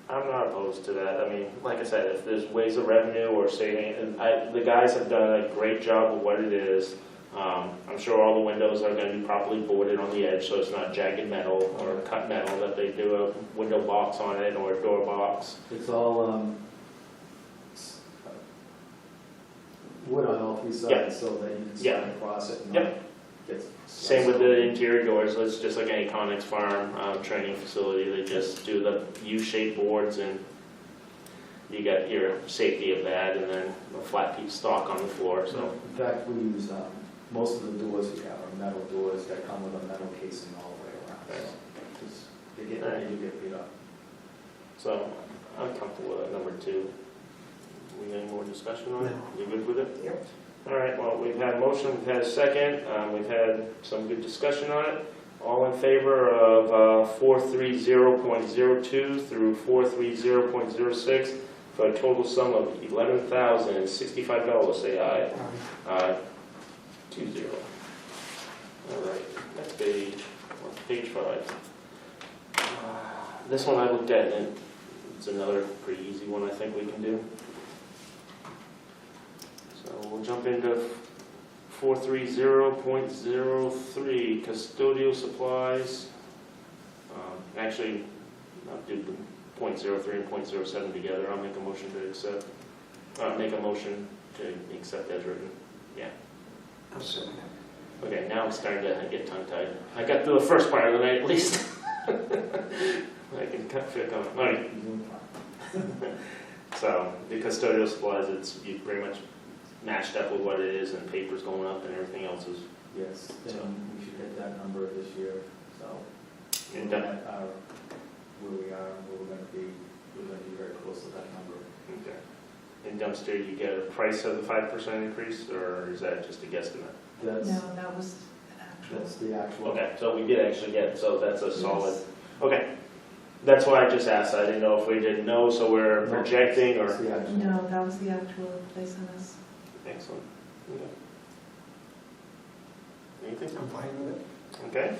I'm not opposed to that. I mean, like I said, if there's ways of revenue or saving, and the guys have done a great job with what it is. I'm sure all the windows are going to be properly boarded on the edge, so it's not jagged metal or cut metal, that they do a window box on it or a door box. It's all wood on all three Yeah. sides, so that you can Yeah. slide across it and Yep. not get. Same with the interior doors. It's just like any Conex Farm training facility. They just do the U-shaped boards, and you got your safety of that, and then a flat piece stock on the floor. So In fact, we use, most of the doors we have are metal doors that come with a metal casing all the way around. Right. So just- you get, Right. you get beat up. So I'm comfortable with number 2. We any more discussion on it? No. You good with it? Yep. All right, well, we've had a motion, we've had a second, we've had some good discussion on it. All in favor of 430.02 through 430.06 for a total sum of $11,065, say aye. Aye. 2-0. All right, next page, page 5. This one I looked at, and it's another pretty easy one I think we can do. So we'll jump into 430.03, custodial supplies. Actually, I'll do the .03 and .07 together. I'll make a motion to accept, make a motion to accept as written. Yeah. I'll second that. Okay, now I'm starting to get tongue-tied. I got through the first part of the night at least. I can feel coming. All right. So the custodial supplies, it's pretty much matched up with what it is, and paper's going up and everything else is. Yes, So- and we should hit that number this year, so. And Looking at where we are, where we're gonna be very close to that number. Okay. In dumpster, you get a price of the 5% increase, or is that just a guesstimate? That's, No, that was an actual. that's the actual. Okay, so we did actually get, so that's a solid, okay. That's why I just asked, I didn't know if we didn't know, so we're projecting, That's or? the actual. No, that was the actual they sent us. Excellent. Okay. Anything? I'm fine with it. Okay.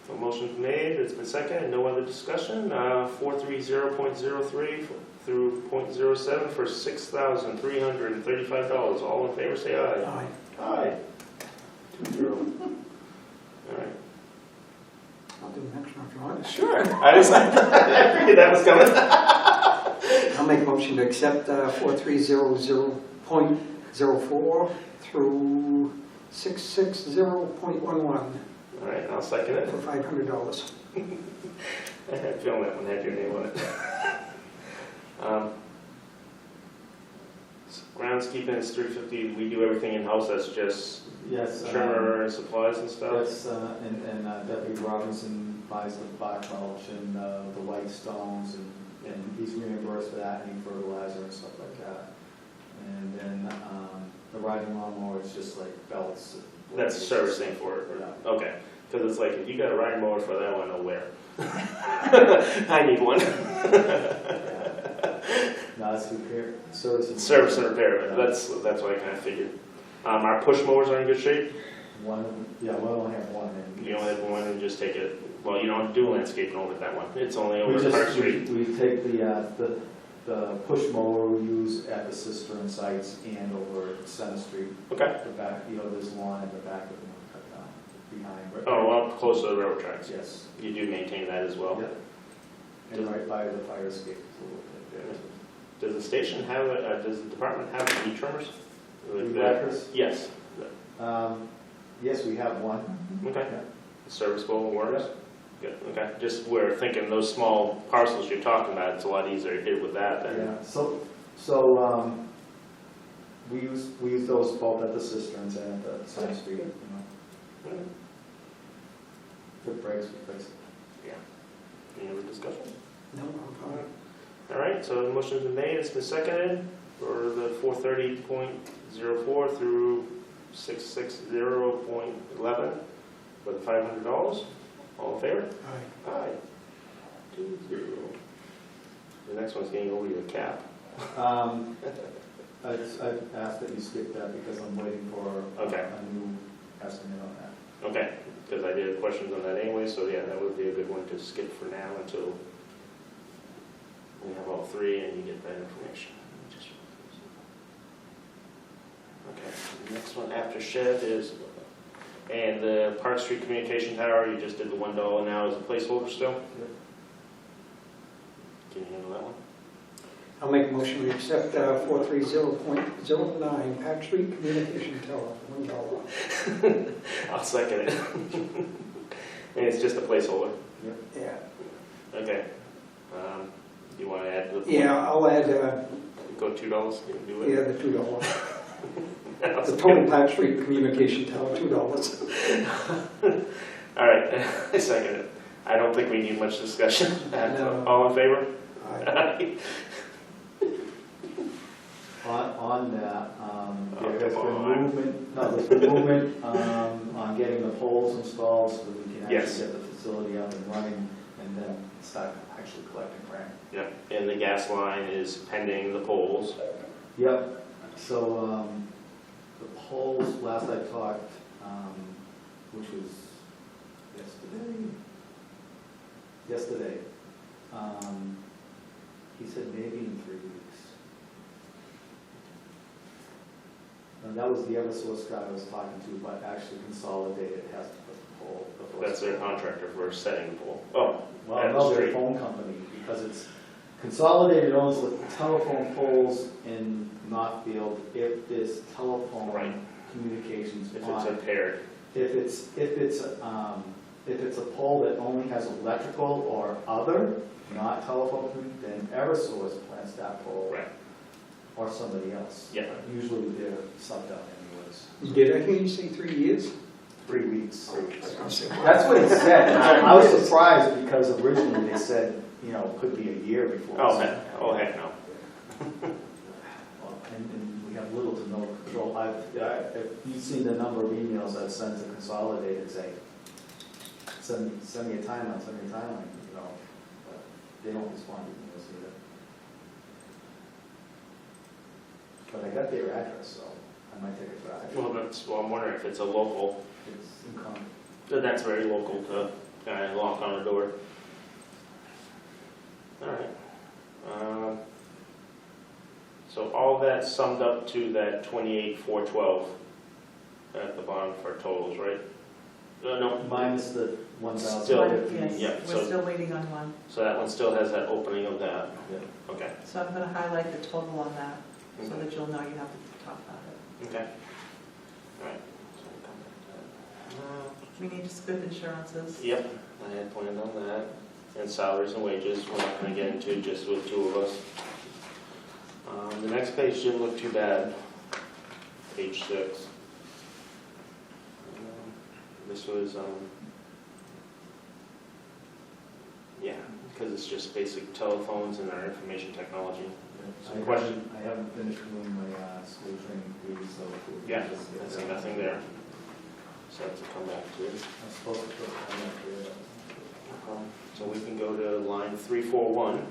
So motion's made, it's been seconded, no other discussion. 430.03 through .07 for $6,335. All in favor, say aye. Aye. Aye. 2-0. All right. I'll do the next one if you want. Sure. I figured that was coming. I'll make a motion to accept 4300.03 04 through 660.11 All right, I'll second it. for $500. I had a feeling that one had your name on it. Groundskeeping is $350. We do everything in-house. That's just Yes. trimmer and supplies and stuff. Yes, and Deputy Robinson buys the bark mulch and the white stones, and he's reimbursed for that, any fertilizer and stuff like that. And then the riding lawnmower is just like belts. That's servicing for it. Yeah. Okay, because it's like, if you got a riding mower for that one, I'll wear. I need one. No, it's repair, service. Service and repair, that's what I kind of figured. Our push mowers are in good shape. One, yeah, we only have one. And You only have one and just take it, well, you don't have to do landscaping over that one. It's only we over Park just, Street. we take the push mower we use at the cistern sites and over at Center Street. Okay. The back, there's lawn in the back of the cut down behind. Right, Oh, well, close to the railroad tracks. yes. You do maintain that as well. Yep. And right by the fire escape is a little bit there. Does the station have, does the department have weed trimmers? Weed whackers? Yes. Yes, we have one. Okay. Yeah. Serviceable works? Good, okay. Just, we're thinking those small parcels you're talking about, it's a lot easier to hit with that than. Yeah, so we use those both at the cisterns and at the Center Street, If it breaks, we fix it. Any other discussion? No, I'm fine. All right, so the motion's been made, it's been seconded for the 430.04 through 660.11 for the $500. All in favor? Aye. Aye. 2-0. The next one's getting over your cap. I'd ask that you skip that because I'm waiting for Okay. a new estimate on that. Okay, because I did have questions on that anyway, so yeah, that would be a good one to skip for now until we have all three and you get that information. Okay, the next one after shed is, and the Park Street Communication Tower, you just did the $1 now as a placeholder still? Yep. Can you handle that one? I'll make a motion to accept 430.09 Park Street Communication Tower, $1. I'll second it. And it's just a placeholder? Yeah. Okay. You want to add the? Yeah, I'll add, Go $2, you can do it? yeah, the $2. The total Park Street Communication Tower, $2. All right, I second it. I don't think we need much discussion. No. All in favor? Aye. On that, Oh, there's come been on. movement, no, there's been movement on getting the poles installed so that we can Yes. actually get the facility up and running and then start actually collecting rent. Yep, and the gas line is pending the poles. Yep, so the poles, last I talked, which was yesterday, he said maybe in 3 weeks. And that was the Eversource guy I was talking to, but actually Consolidated has to put the pole. That's their contractor for setting the pole. Oh, Well, at the no, they're a street. phone company, because it's, Consolidated owns the telephone poles in Northfield if this telephone Right. communications If it's on. impaired. If it's a pole that only has electrical or other, not telephone, then Eversource plants that pole. Right. Or somebody else. Yeah. Usually they're subbed out anyways. Did I hear you say 3 years? 3 weeks. I'll say, That's what he said. I was surprised because originally they said, could be a year before. Oh, heck no. Well, and we have little to no control. If you've seen the number of emails I've sent to Consolidated saying, send me a timeline, but they don't respond to emails either. But I got their address, so I might take a drive. Well, I'm wondering if it's a local, It's in Con- that's very local to kind of lock on the door. All right. So all that summed up to that 28,412 at the bottom for totals, right? No, minus the 1,000. Still, Yes, yeah, we're so- still waiting on one. so that one still has that opening of that. Yeah. Okay. So I'm going to highlight the total on that, so that you'll know you have to talk about it. Okay. All right. So we'll come back to that. We need to skip insurances. Yep, I had planned on that. And salaries and wages, we're not gonna get into just with two of us. The next page didn't look too bad, page 6. This was, yeah, because it's just basic telephones and our information technology. Some question? I haven't finished doing my school training fees, so. Yeah, I see nothing there. So I have to come back to it. I'm supposed to put that in there. So we can go to line 341.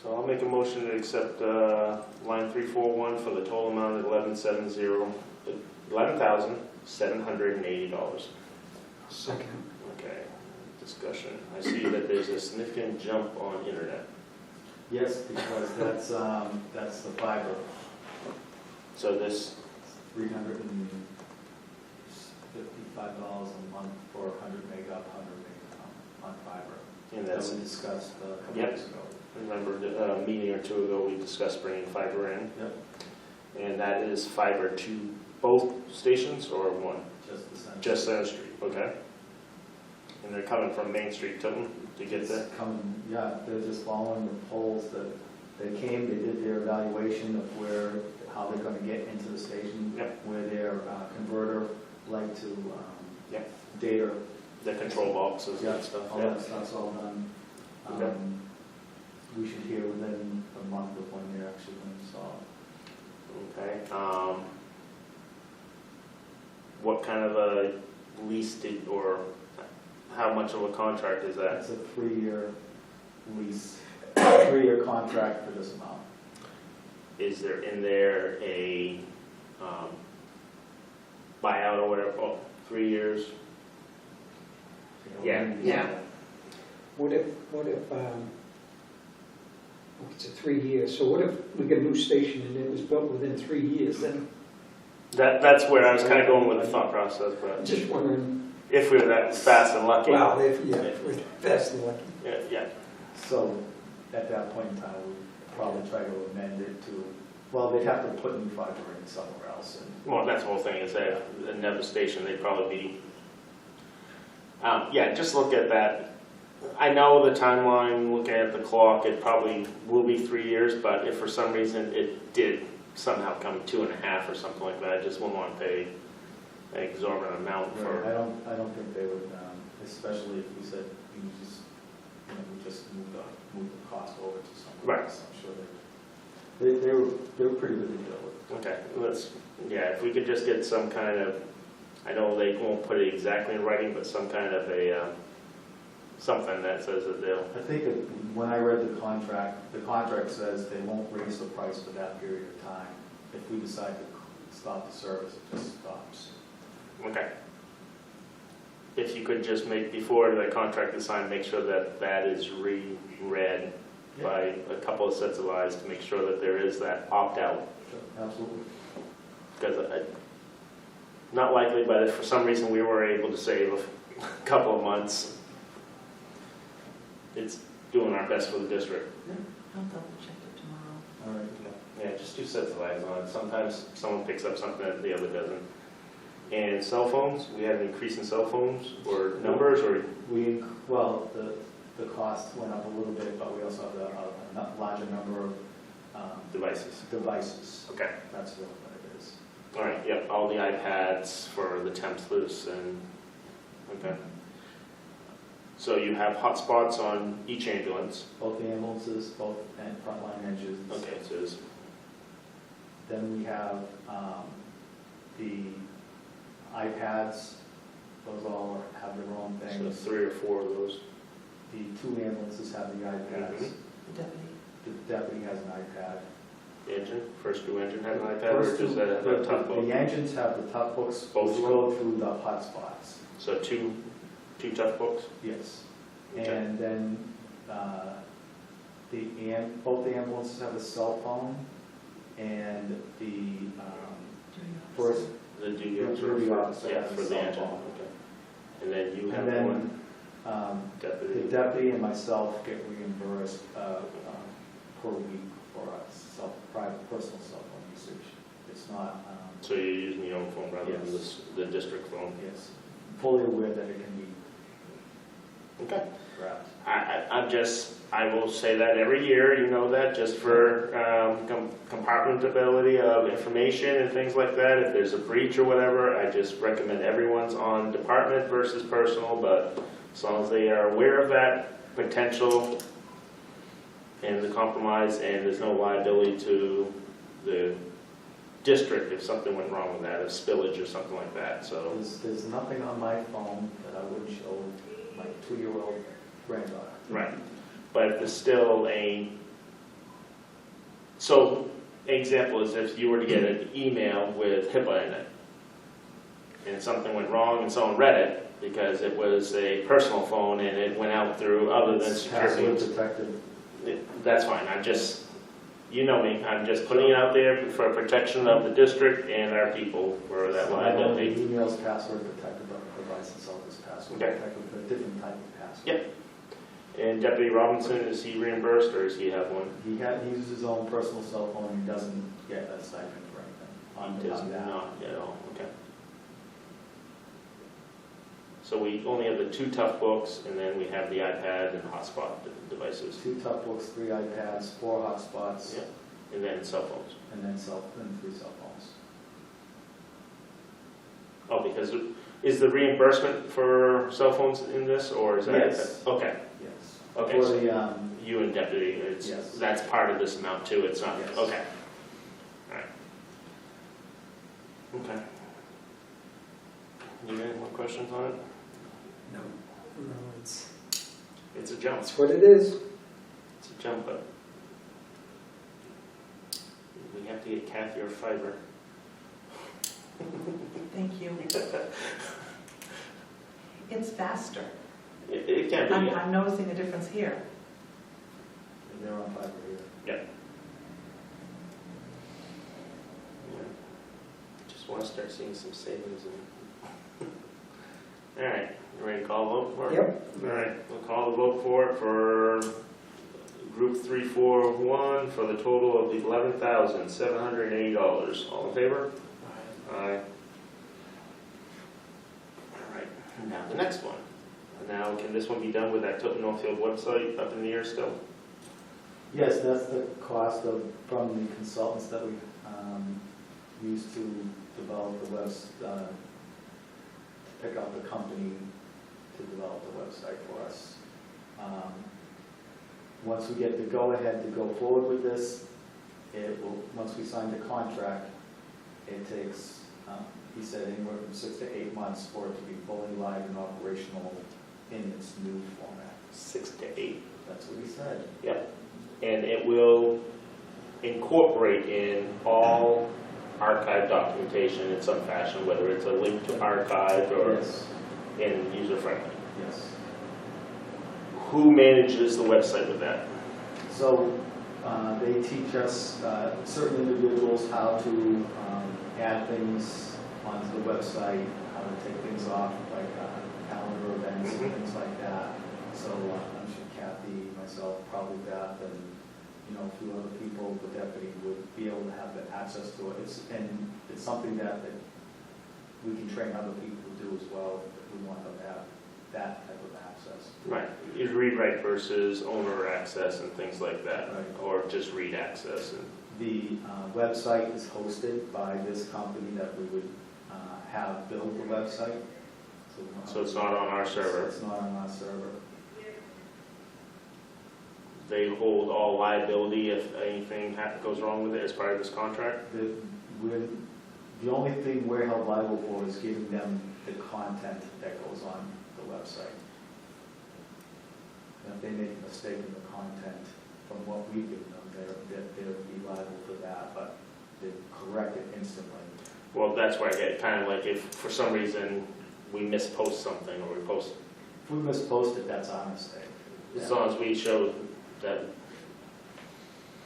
So I'll make a motion to accept line 341 for the total amount of $11,780. Second. Okay, discussion. I see that there's a significant jump on internet. Yes, because that's the fiber, So this, $355 a month for 100 meg up, 100 meg on fiber. and That that's, we discussed a couple Yep. weeks ago. remember a meeting or two ago, we discussed bringing fiber in. Yep. And that is fiber to both stations or one? Just the center. Just Center Street, okay. And they're coming from Main Street, Tilton, to get there? Coming, yeah, they're just following the poles that they came, they did their evaluation of how they're gonna get into the station. Yep. Where their converter like to Yep. data, The control boxes yeah, and stuff, all yeah. that stuff's all done. Okay. We should hear within a month of when they're actually gonna install it. Okay, what kind of a lease did, or how much of a contract is that? That's a 3-year lease, 3-year contract for this amount. Is there in there a buyout or whatever, 3 years? Yeah. What if, it's a 3 years, so what if we get a new station and it was built within 3 years, then That's where I was kind of going with the thought process, I'm but just wondering, if we were that fast and lucky. well, if we're fast and lucky. Yeah, So at that point in time, we'd probably try to amend it to, well, they'd have to put new fiber in somewhere else. well, that's the whole thing, is that another station, they'd probably be, yeah, just look at that. I know the timeline, looking at the clock, it probably will be 3 years, but if for some reason it did somehow come 2.5 or something like that, I just wouldn't want to pay an exorbitant amount for. I don't think they would, especially if we said, we just move the cost over to someone Right. else. I'm sure they were pretty good to deal with. Okay, yeah, if we could just get some kind of, I know they won't put it exactly in writing, but some kind of a, something that says that they'll, I think that when I read the contract says they won't raise the price for that period of time. If we decide to stop the service, it just stops. okay. If you could just make, before the contract is signed, make sure that that is reread by a couple of sets of eyes to make sure that there is that opt-out. Absolutely. Because not likely, but if for some reason we were able to save a couple of months, it's doing our best for the district. I'll double check it tomorrow. All right. Yeah, just 2 sets of eyes on it. Sometimes someone picks up something that the other doesn't. And cell phones, we had an increase in cell phones or numbers, or Well, the cost went up a little bit, but we also have a larger number of devices. devices. Okay. That's really what it is. All right, yep, all the iPads for the temps loose and, okay. So you have hotspots on each ambulance. Both the ambulances, both and frontline engines. Okay, so it's, Then we have the iPads. Those all have their own so things. 3 or 4 of those. The 2 ambulances have the iPads. Mhm. The deputy. The deputy has an iPad. The engine, first 2 engine have an iPad, or does that have a tough book? The engines have the tough books, Both which of go through the hotspots. So two tough books? Yes. Okay. And then both the ambulances have a cell phone, and the first, The duty The officer, duty officer yeah, has a for the cell engine, phone. okay. And then you have and then one the deputy. deputy and myself get reimbursed per week for us, private, personal cell phone usage. It's not, So you're using your own phone rather than Yes. the district phone? yes, fully aware that it can be Okay. grabbed. I will say that every year, you know that, just for compartmentability of information and things like that. If there's a breach or whatever, I just recommend everyone's on department versus personal, but as long as they are aware of that potential and the compromise, and there's no liability to the district if something went wrong with that, if spillage or something like that, so. There's nothing on my phone that I wouldn't show my 2-year-old granddaughter. Right, but if there's still so example is if you were to get an email with HIPAA in it, and something went wrong and someone read it because it was a personal phone and it went out through other than It's secure password means, protected. that's fine, you know me, I'm just putting it out there for protection of the district and our people for that liability. The email's password protected, but the device itself is password Okay. protected, but a different type of password. Yep. And Deputy Robinson, is he reimbursed or does he have one? He uses his own personal cell phone, he doesn't get a stipend for anything He does on that. not at all, okay. So we only have the 2 tough books, and then we have the iPad and hotspot devices, 2 tough books, 3 iPads, 4 hotspots, Yeah. and then cell phones. and then 3 cell phones. Oh, because is the reimbursement for cell phones in this, or is that? Yes. Okay, Yes. okay, For so the, you and Deputy, Yes. that's part of this amount too, it's not, Yes. okay. All right. Okay. You got any more questions on it? No, it's It's a jump. what it is. It's a jump, but we have to get Kathy or fiber. Thank you. It's faster. It can be, yeah. I'm noticing the difference here. and they're on fiber here. Yeah. Just want to start seeing some savings in. All right, you ready to call a vote for it? Yep. All right, we'll call the vote for it for group 341 for the total of $11,780. All in favor? Aye. All right, now the next one. Now, can this one be done with that Tilton Northfield website up in the air still? Yes, that's the cost from the consultants that we used to develop the to pick out the company to develop the website for us. Once we get the go-ahead to go forward with this, once we sign the contract, it takes, he said, anywhere from 6 to 8 months for it to be fully live and operational in its new format. 6 to 8. That's what he said. Yep. And it will incorporate in all archive documentation in some fashion, whether it's a link to archive or Yes, in user-friendly. yes. Who manages the website with that? So they teach us, certain individuals, how to add things onto the website, how to take things off, like calendar events and things like that. So I'm sure Kathy, myself, probably Beth, and a few other people, the deputy, would be able to have the access to it. It's something that we can train other people to do as well if we want them to have that type of access. Right. Is read-write versus owner access and things like that, Right. or just read access? And The website is hosted by this company that we would have build the website. so it's not on our server. It's not on our server. They hold all liability if anything goes wrong with it as part of this contract? The only thing we're held liable for is giving them the content that goes on the website. And if they make a mistake in the content from what we give them, they'll be liable for that, but they correct it instantly. Well, that's where I get kind of like if for some reason we mispost something or we post, If we mispost it, that's our mistake. as long as we show that,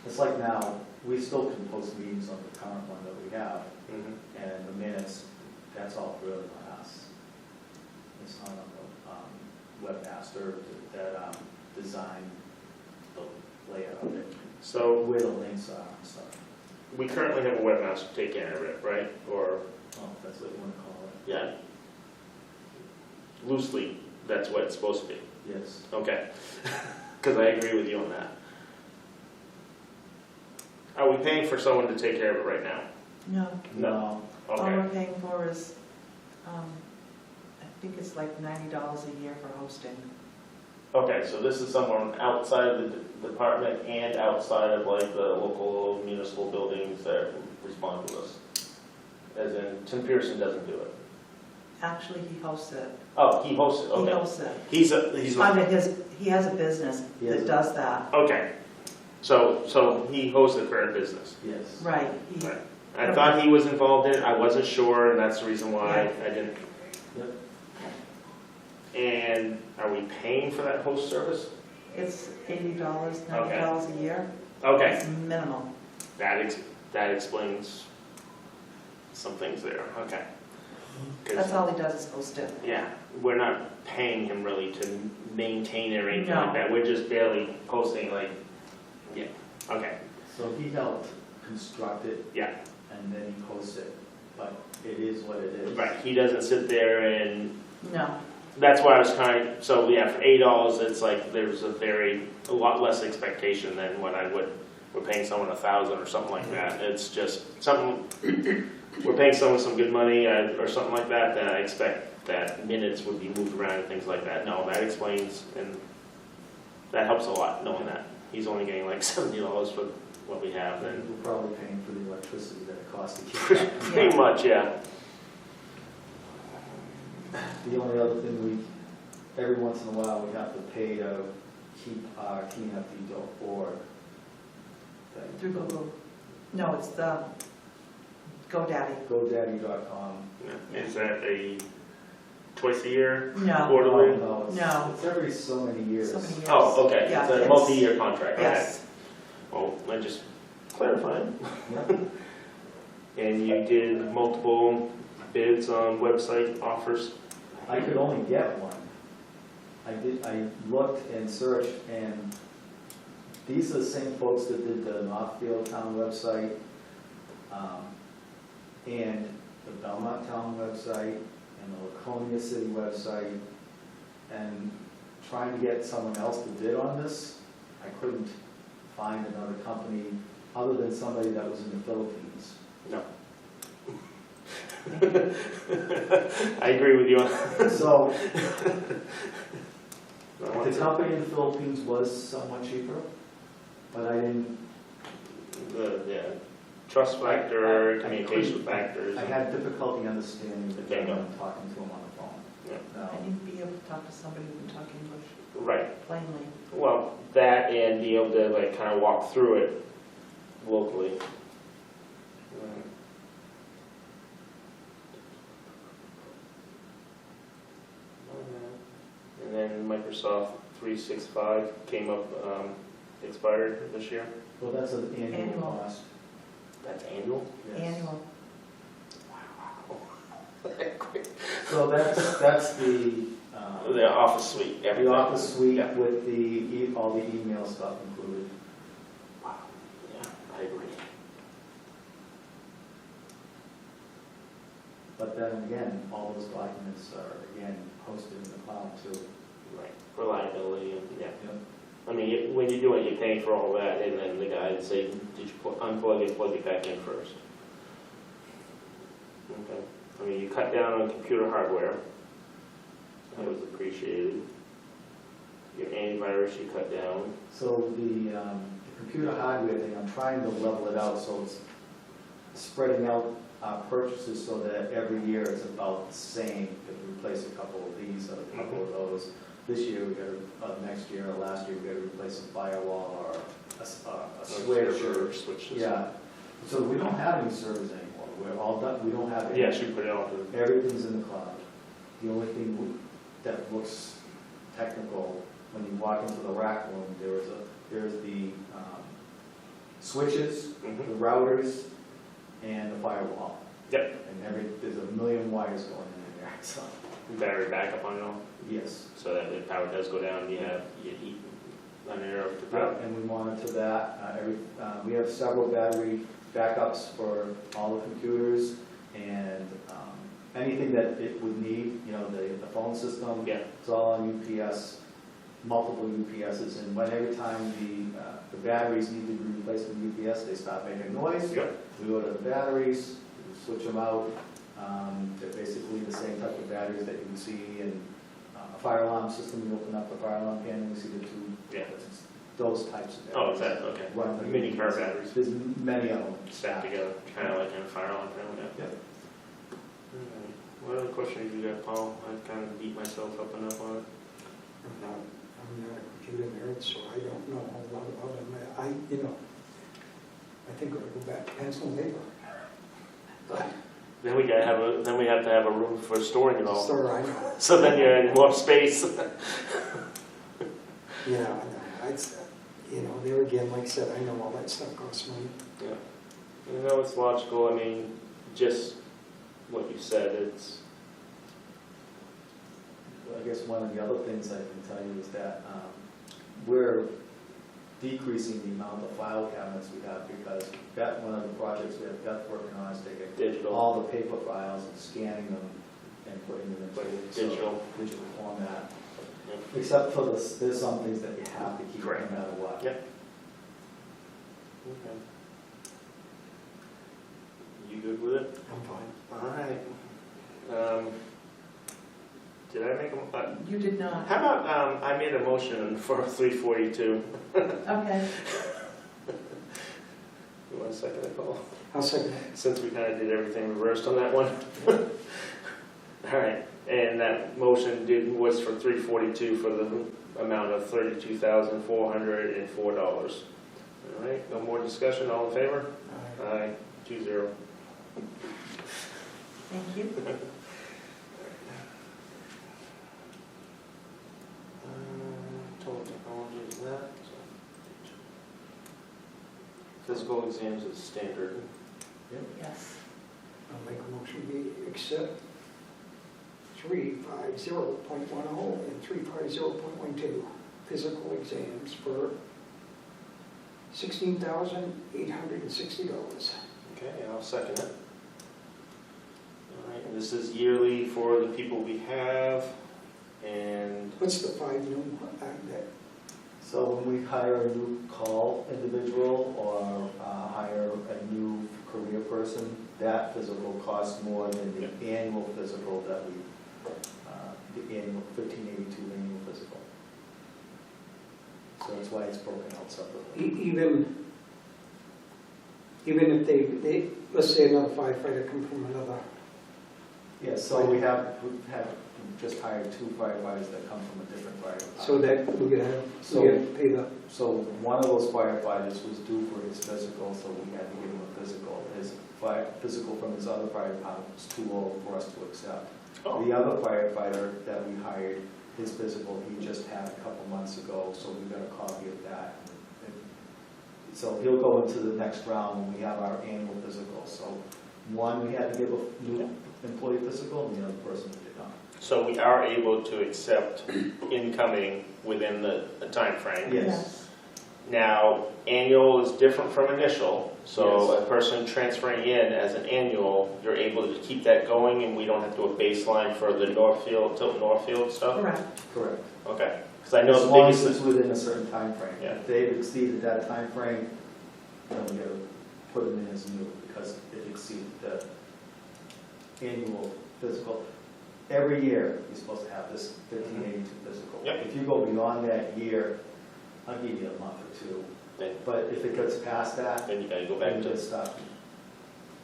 It's like now, we still can post meetings on the current one that we have, Mhm. and the minutes, that's all really on us. It's not on the webmaster that designed the layout of it. So where the links are and stuff. we currently have a webmaster take care of it, right? Or, Oh, that's what you want to call it. yeah. Loosely, that's what it's supposed to be. Yes. Okay. Because I agree with you on that. Are we paying for someone to take care of it right now? No, No. all Okay. we're paying for is, I think it's like $90 a year for hosting. Okay, so this is someone outside of the department and outside of like the local municipal buildings that respond to us. As in, Tim Pearson doesn't do it. Actually, he hosts it. Oh, he hosts it, He okay. hosts it. He's Under his, he has a business He has that a- does that. okay. So he hosts the current business. Yes. Right. He- Right. I thought he was involved in it, I wasn't sure, and that's the reason why I didn't. Yep. And are we paying for that host service? It's $80, $90 a year. Okay, It's minimal. that explains some things there, okay. 'Cause, That's all he does is host it. yeah, we're not paying him really to maintain it or anything No. like that, we're just barely posting like, yeah, okay, So he helped construct it. Yeah. And then he posts it, but it is what it is. right, he doesn't sit there and, No. that's why I was so yeah, for $8, it's like, there's a lot less expectation than what we're paying someone $1,000 or something like that, it's just something, we're paying someone some good money or something like that, then I expect that minutes would be moved around and things like that. No, that explains, and that helps a lot, knowing that. He's only getting like $70 for what we have, And and we're probably paying for the electricity that it costs to keep that. pretty much, yeah. The only other thing every once in a while, we have to pay to keep our Tnfd.org thing. Through Google. No, it's the GoDaddy. GoDaddy.com. Yeah. Is that a twice a year? No. Quarterly? No, No. it's every so many years. So many years. Oh, okay, Yeah, it's a it's- multi-year contract, okay. Yes. Well, I just clarified. Yeah. And you did multiple bids on website offers? I could only get one. I looked and searched, and these are the same folks that did the Northfield Town website, and the Belmont Town website, and the Laconia City website, and trying to get someone else to bid on this, I couldn't find another company other than somebody that was in the Philippines. No. I agree with you on that. So, the company in the Philippines was somewhat cheaper, but I didn't, Yeah, trust factor, I communication couldn't- factors. I had difficulty understanding the There you go. gentleman talking to him on the phone. Yeah. No. I need to be able to talk to somebody who can talk English Right, plainly. well, that and be able to like kind of walk through it locally. And then Microsoft 365 came up, expired this year. Well, that's an annual Annual. cost. That's annual? Yes. Annual. So that's the, The Office Suite, everything. the Office suite Yeah. with the, all the email stuff included. Wow, yeah, I agree. But then again, all those documents are, again, hosted in the cloud too. Right, reliability, and, yeah. Yep. I mean, when you do it, you're paying for all that, and then the guy would say, did you unplug it, plug it back in first? Okay, I mean, you cut down on computer hardware, that was appreciated. Your antivirus, you cut down. So the computer hardware thing, I'm trying to level it out, so it's spreading out our purchases so that every year it's about the same. If we replace a couple of these or a couple of those, this year we got to, next year or last year we got to replace a firewall or a switch or, Switch system. yeah. So we don't have any servers anymore. We're all done, we don't have any. Yes, you put it on the, Everything's in the cloud. The only thing that looks technical, when you walk into the rack room, there's the switches, the routers, and the firewall. Yep. And there's a million wires going in there, so, battery backup on it all, yes. so that if power does go down, you linear of the Yeah, ground. and we monitor that. We have several battery backups for all the computers, and anything that it would need, you know, the phone system, Yeah. it's all on UPS, multiple UPSs, and when every time the batteries need to be replaced with UPS, they start making noise. Yep. We go to the batteries, we switch them out. They're basically the same type of batteries that you would see in a fire alarm system. You open up the fire alarm panel, you see the two. Yeah. It's those types of batteries. Oh, is that, okay. Run the Mini car batteries There's many of them stacked together, kind of like in a fire alarm panel, yeah. Yep. Alright. What other questions you got, Paul? I kind of beat myself up enough on it. I'm not a computer nerd, so I don't know a whole lot about them. I think I'll go back to pencil and paper. But, Then we have to have a room for storing it all. sorry, I know. So then you're in more space. Yeah, I know. There again, like I said, I know all that stuff costs money. Yeah. You know, it's logical. I mean, just what you said, it's, I guess one of the other things I can tell you is that we're decreasing the amount of file cabinets we have, because that one of the projects we have Beth working on is taking digital. all the paper files and scanning them and putting them into Digital. digital format. Yep. Except for there's some things that you have to keep no Correct. matter what. Yep. Okay. You good with it? I'm fine. All right. Did I make a, You did not. how about, I made a motion for 342. Okay. You want to second it, Paul? I'll second it. Since we kind of did everything reversed on that one. All right, and that motion was for 342 for the amount of $32,404. All right, no more discussion, all in favor? Aye, 2-0. Thank you. Total technology is that. Physical exams is standard. Yes. I'll make a motion we accept 350.10 and 350.12 physical exams for $16,860. Okay, I'll second it. All right, and this is yearly for the people we have, and What's the 5 new that? So when we hire a new call individual or hire a new career person, that physical costs more than the annual physical that the annual 1582 annual physical. So that's why it's broken out separately. Even if they, let's say another firefighter come from another, Yeah, so we have just hired 2 firefighters that come from a different fire department. so that we're gonna have, So- we have to pay the, So one of those firefighters was due for his physical, so we had to give him a physical. His physical from his other fire department was too old for us to accept. oh, The other firefighter that we hired, his physical, he just had a couple months ago, so we got a copy of that. So he'll go into the next round when we have our annual physical. So one, we had to give a new employee physical, and the other person we did not. so we are able to accept incoming within the time frame. Yes. Now, annual is different from initial, so Yes. a person transferring in as an annual, you're able to keep that going, and we don't have to do a baseline for the Northfield, Tilton Northfield stuff? Correct. Correct. Okay, because I know As the long as biggest, it's within a certain time frame. Yeah. If they've exceeded that time frame, then we gotta put them in as new, because it exceeded the annual physical. Every year, you're supposed to have this 1582 physical. Yep. If you go beyond that year, I'll give you a month or 2. then But if it gets past that, then you gotta go then back you to, get stuck.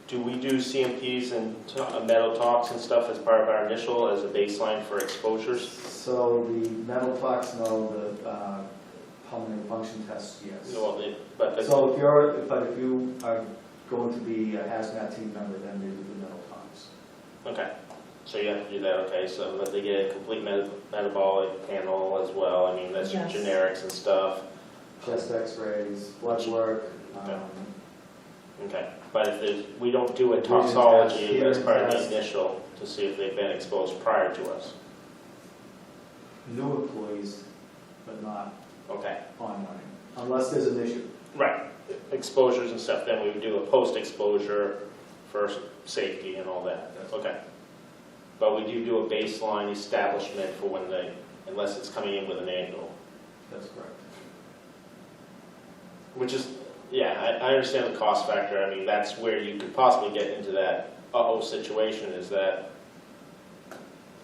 do we do CMPs and metal talks and stuff as part of our initial as a baseline for exposures? So the mental talks, no, the pulmonary function tests, yes. Well, but the, So if you are going to be a hazmat team member, then they do the mental talks. okay, so you have to do that, okay, so that they get a complete metabolic panel as well, I mean, that's Yes. generics and stuff. Chest x-rays, blood work. Okay. Okay, but if there's, we don't do a Vision test, toxology as hearing part of the test. initial to see if they've been exposed prior to us? New employees, but not Okay. on running, unless there's an issue. Right, exposures and stuff, then we would do a post-exposure for safety and all that. Okay. But we do a baseline establishment for when unless it's coming in with an annual. That's correct. Which is, yeah, I understand the cost factor. I mean, that's where you could possibly get into that situation, is that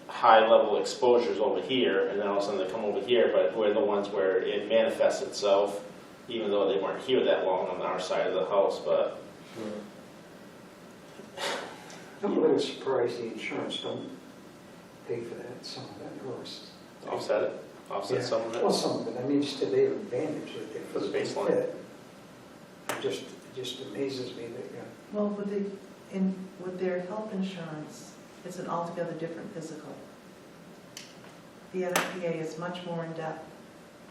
high-level exposures over here, and then all of a sudden they come over here, but we're the ones where it manifests itself, even though they weren't here that long on our side of the house, but... I'm a little surprised the insurance don't pay for that, some of that, or Offset it, offset Yeah. some of it. well, some of it, I mean, just to their advantage that they For the physical baseline. fit. It just amazes me that, Well, with their health insurance, it's an altogether different physical. The NFPA is much more in-depth.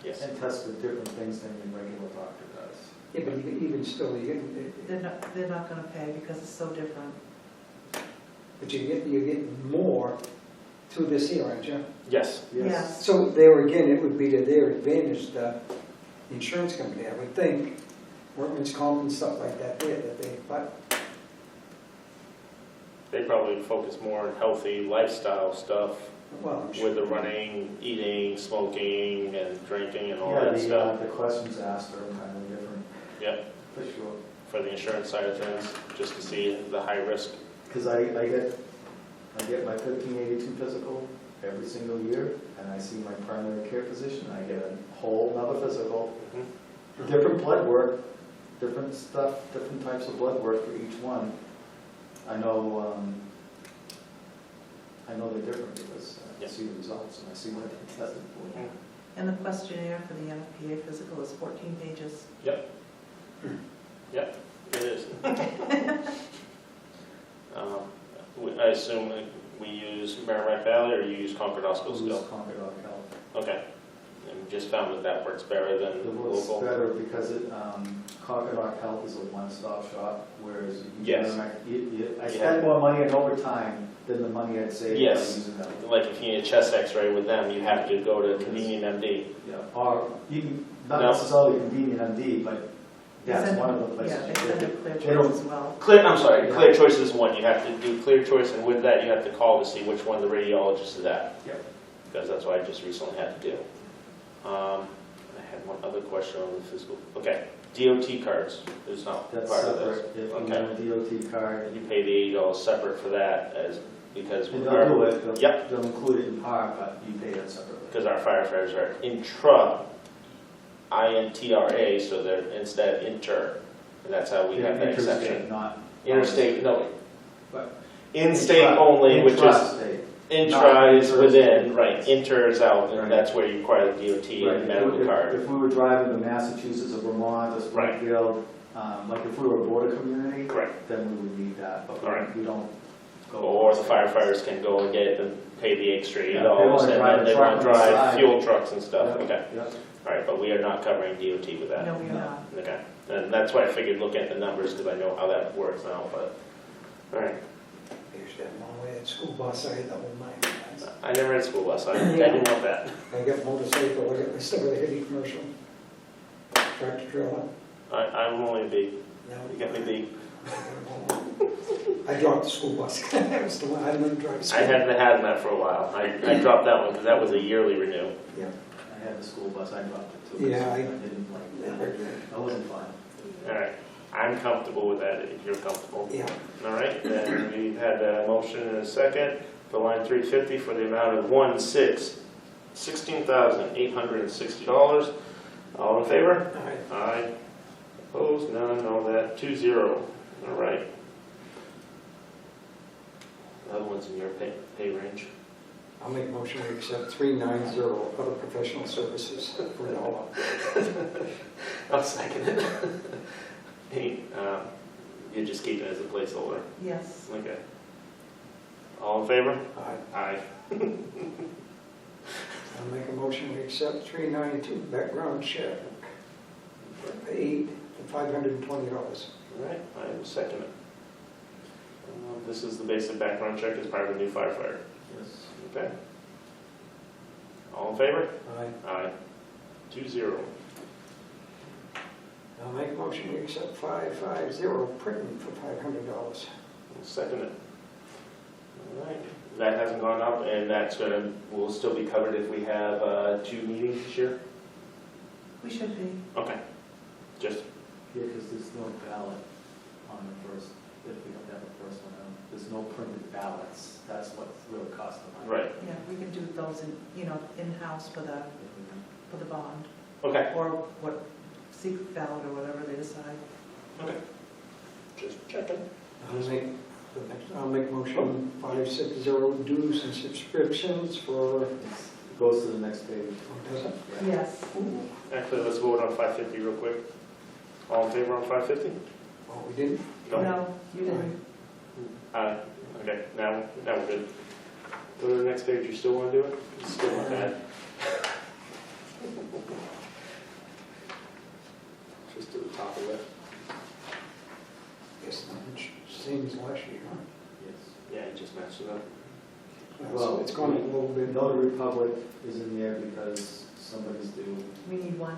Yes. And test for different things than your regular doctor does. yeah, but even still, They're not gonna pay because it's so different. but you're getting more through this here, aren't you? Yes. Yes. So there again, it would be to their advantage, the insurance company, I would think, workman's comp and stuff like that, but They probably focus more on healthy lifestyle stuff well, I'm sure. with the running, eating, smoking, and drinking and all Yeah, that stuff. the questions asked are kind of different. Yep, For sure. for the insurance side of things, just to see the high risk. Because I get my 1582 physical every single year, and I see my primary care physician, I get a whole nother physical, Mhm. different blood work, different stuff, different types of blood work for each one. I know they're different because I Yep. see the results and I see what they tested for. Mhm. And the questionnaire for the NFPA physical is 14 pages. Yep, it is. I assume that we use Merrimack Valley, or you use Concord Hospital Who's still? Concord Rock Health. Okay. And we just found that works better than It works local. better because Concord Rock Health is a one-stop shop, whereas Yes. I spend more money on overtime than the money I'd save by Yes. using them. Like if you need a chest x-ray with them, you have to go to Convenient MD. Yeah, or you can, not No. necessarily convenient MD, but They that's send- one of the places Yeah, you they send could. it clear They don't- choice as well. Clear Choice is one. You have to do Clear Choice, and with that, you have to call to see which one the radiologist is at. Yep. Because that's what I just recently had to do. I had one other question on the physical. Okay, DOT cards is not That's part of this. separate. If you Okay. want a DOT card, You pay the $80 separate for that, because and they'll do it, Yep. they'll include it in par, but you pay it separately. because our firefighters are INTRA, so they're instead inter, and that's how we have that Interstate, exception. not. Interstate, no, But in-state intra- only, which is intrastate. intra is Not within, interstate. right, inter is out, and Right. that's where you require the DOT Right, and medical card. If we were driving to Massachusetts or Vermont or Right. Springfield, like if we were a border community, Correct. then we would need that, but Alright. we don't go. Or the firefighters can go and get it and pay the extra Yeah, $80, they wanna and drive then a they truck want to on the drive side. fuel trucks and stuff, Yep, okay. yep. All right, but we are not covering DOT with that. No, we are No. not. Okay, and that's why I figured look at the numbers, because I know how that works now, but, all right. I used to have them all the way at school bus, I had the whole nine yards. I never had school bus, I didn't want that. I got motorcycle, I still got a heavy commercial. Tractor trailer. I'm only a B, No. you got me B. I dropped the school bus. I was the one, I didn't drive I school. hadn't had that for a while, I dropped that one, because that was a yearly renew. Yeah. I had the school bus, I dropped it too. Yeah, so I- didn't like that. That wasn't fun. All right, I'm comfortable with that, if you're comfortable. Yeah. All right, then we've had a motion and a second for line 350 for the amount of $16,860. All in favor? All right. Aye. Opposed? None, all that, 2-0. All right. The other one's in your pay range. I'll make a motion to accept 390 other professional services for $1. I'll second it. Hey, you just keep it as a placeholder. Yes. Okay. All in favor? Aye. Aye. I'll make a motion to accept 392 background check paid for $520. All right, I will second it. This is the basic background check as part of the new firefighter. Yes. Okay. All in favor? Aye. Aye. 2-0. I'll make a motion to accept 550 printing for $500. I'll second it. All right, that hasn't gone up, and that's gonna, will still be covered if we have 2 meetings this year? We should be. Okay, just, Yeah, because there's no ballot on the first, if we don't have the first one, there's no printed ballots. That's what's really costing money. right, Yeah, we can do those in, in-house for the bond, okay, or what, secret ballot or whatever they decide. okay. Just checking. I'll make a motion 560 dues and subscriptions for, It goes to the next page. does it? Yeah. Yes. Actually, let's vote on 550 real quick. All in favor on 550? Oh, we didn't? No, you didn't. Okay, now we're good. Go to the next page, you still want to do it? It's still not bad. Just to the top of it. Yes, same as last year, huh? Yes. Yeah, you just matched it up. So it's gone a little bit. Notary Republic is in there because somebody's due, We need one.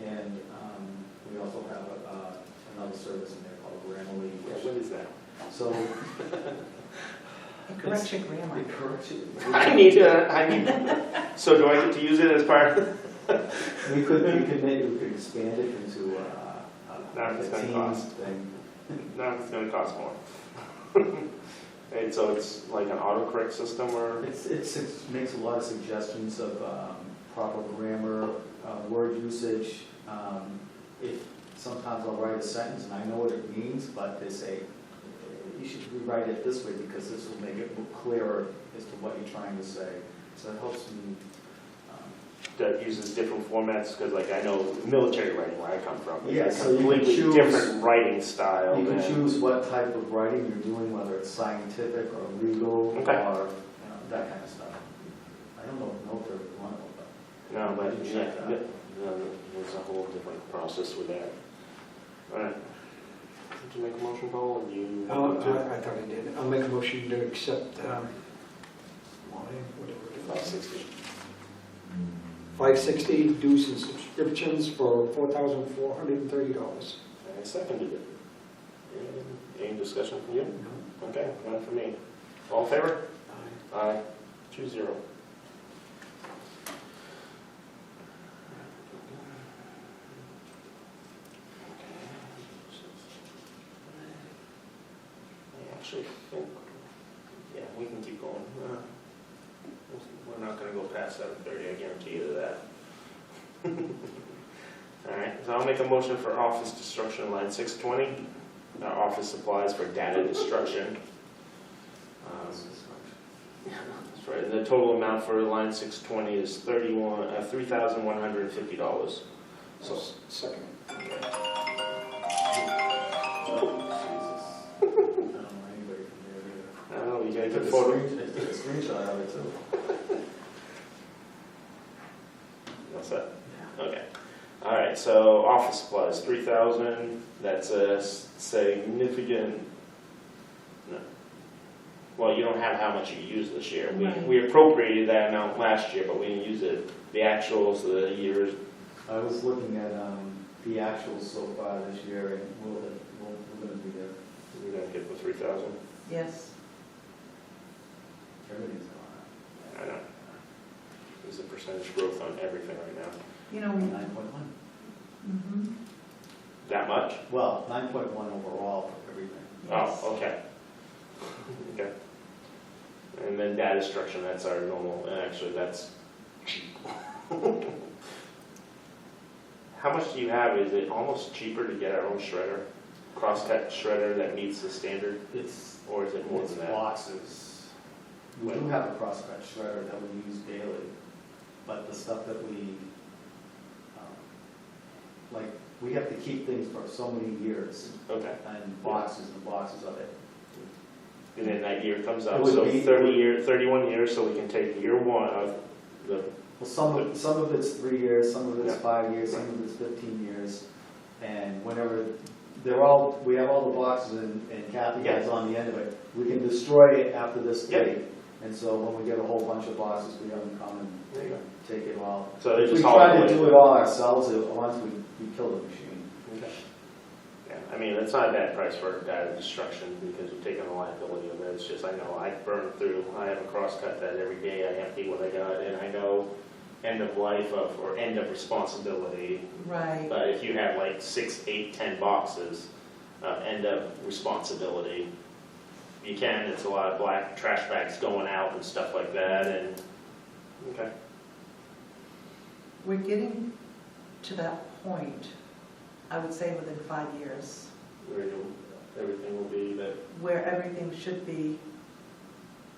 and we also have another service in there called Grammarly. Yeah, what is that? So, It corrects your grammar. it corrects you. I need, so do I get to use it as part of? We could expand it into No, it's a gonna team cost. thing. No, it's gonna cost more. And so it's like an autocorrect system or? It makes a lot of suggestions of proper grammar, word usage. If sometimes I'll write a sentence and I know what it means, but they say, you should rewrite it this way because this will make it clearer as to what you're trying to say. So it helps me. That uses different formats, because like I know military writing where I come from, Yeah, it's a so you can completely choose- different writing style You can than. choose what type of writing you're doing, whether it's scientific or legal Okay. or that kind of stuff. I don't know if they're one of them, but. No, but You yeah, check that. there's a whole different process with that. All right. Did you make a motion, Paul, or you? I thought I did. I'll make a motion to accept, whatever it is. 560. 560 dues and subscriptions for $4,430. I seconded it. Any discussion from you? Okay, none for me. All in favor? Aye. 2-0. I actually think, yeah, we can keep going. We're not going to go past 7:30, I guarantee you that. All right, so I'll make a motion for office destruction line 620, office supplies for data destruction. That's right, and the total amount for line 620 is $3,150. So, Second. Oh, Jesus. I don't know anybody from there either. I don't know, you gotta I get took a a photo. screenshot of it too. What's that? Okay. All right, so office supplies, 3,000, that's a significant, no. Well, you don't have how much you used this year. Right. We appropriated that amount last year, but we didn't use it, the actuals, the years. I was looking at the actuals so far this year, and we're going to be there. We're gonna hit the 3,000. Yes. Everything's going I know. There's a percentage growth on everything right now. You know, up. 9.1. mhm, That much? Well, 9.1 overall for everything. yes. Oh, okay. Okay. And then data destruction, that's our normal, and actually that's cheap. How much do you have? Is it almost cheaper to get our own shredder? Cross-cut shredder that meets the standard, It's or is it more than that? boxes. We do have a crosscut shredder that we use daily, but the stuff that we, like, we have to keep things for so many years, Okay. and boxes and boxes of it. And then that year comes up, It would so be- 31 years, so we can take year one of the, Well, some of it's 3 years, some of it's Yeah. 5 years, some of it's 15 years, and whenever, we have all the boxes, and Kathy has on the end of it. We can destroy it after this Yep. date, And so when we get a whole bunch of boxes, we have them come There you and take it all. So they If just we haul tried it to away. do it all ourselves, once we kill the machine. Okay. Yeah, I mean, it's not a bad price for data destruction because you're taking the liability of it. It's just, I know, I burn through, I have a cross-cut that every day I empty what I got, and I know end of life of, or end of responsibility. Right, But if you have like 6, 8, 10 boxes, end of responsibility, you can, it's a lot of black trash bags going out and stuff like that, and, okay. we're getting to that point, I would say within 5 years, Where everything will be that, where everything should be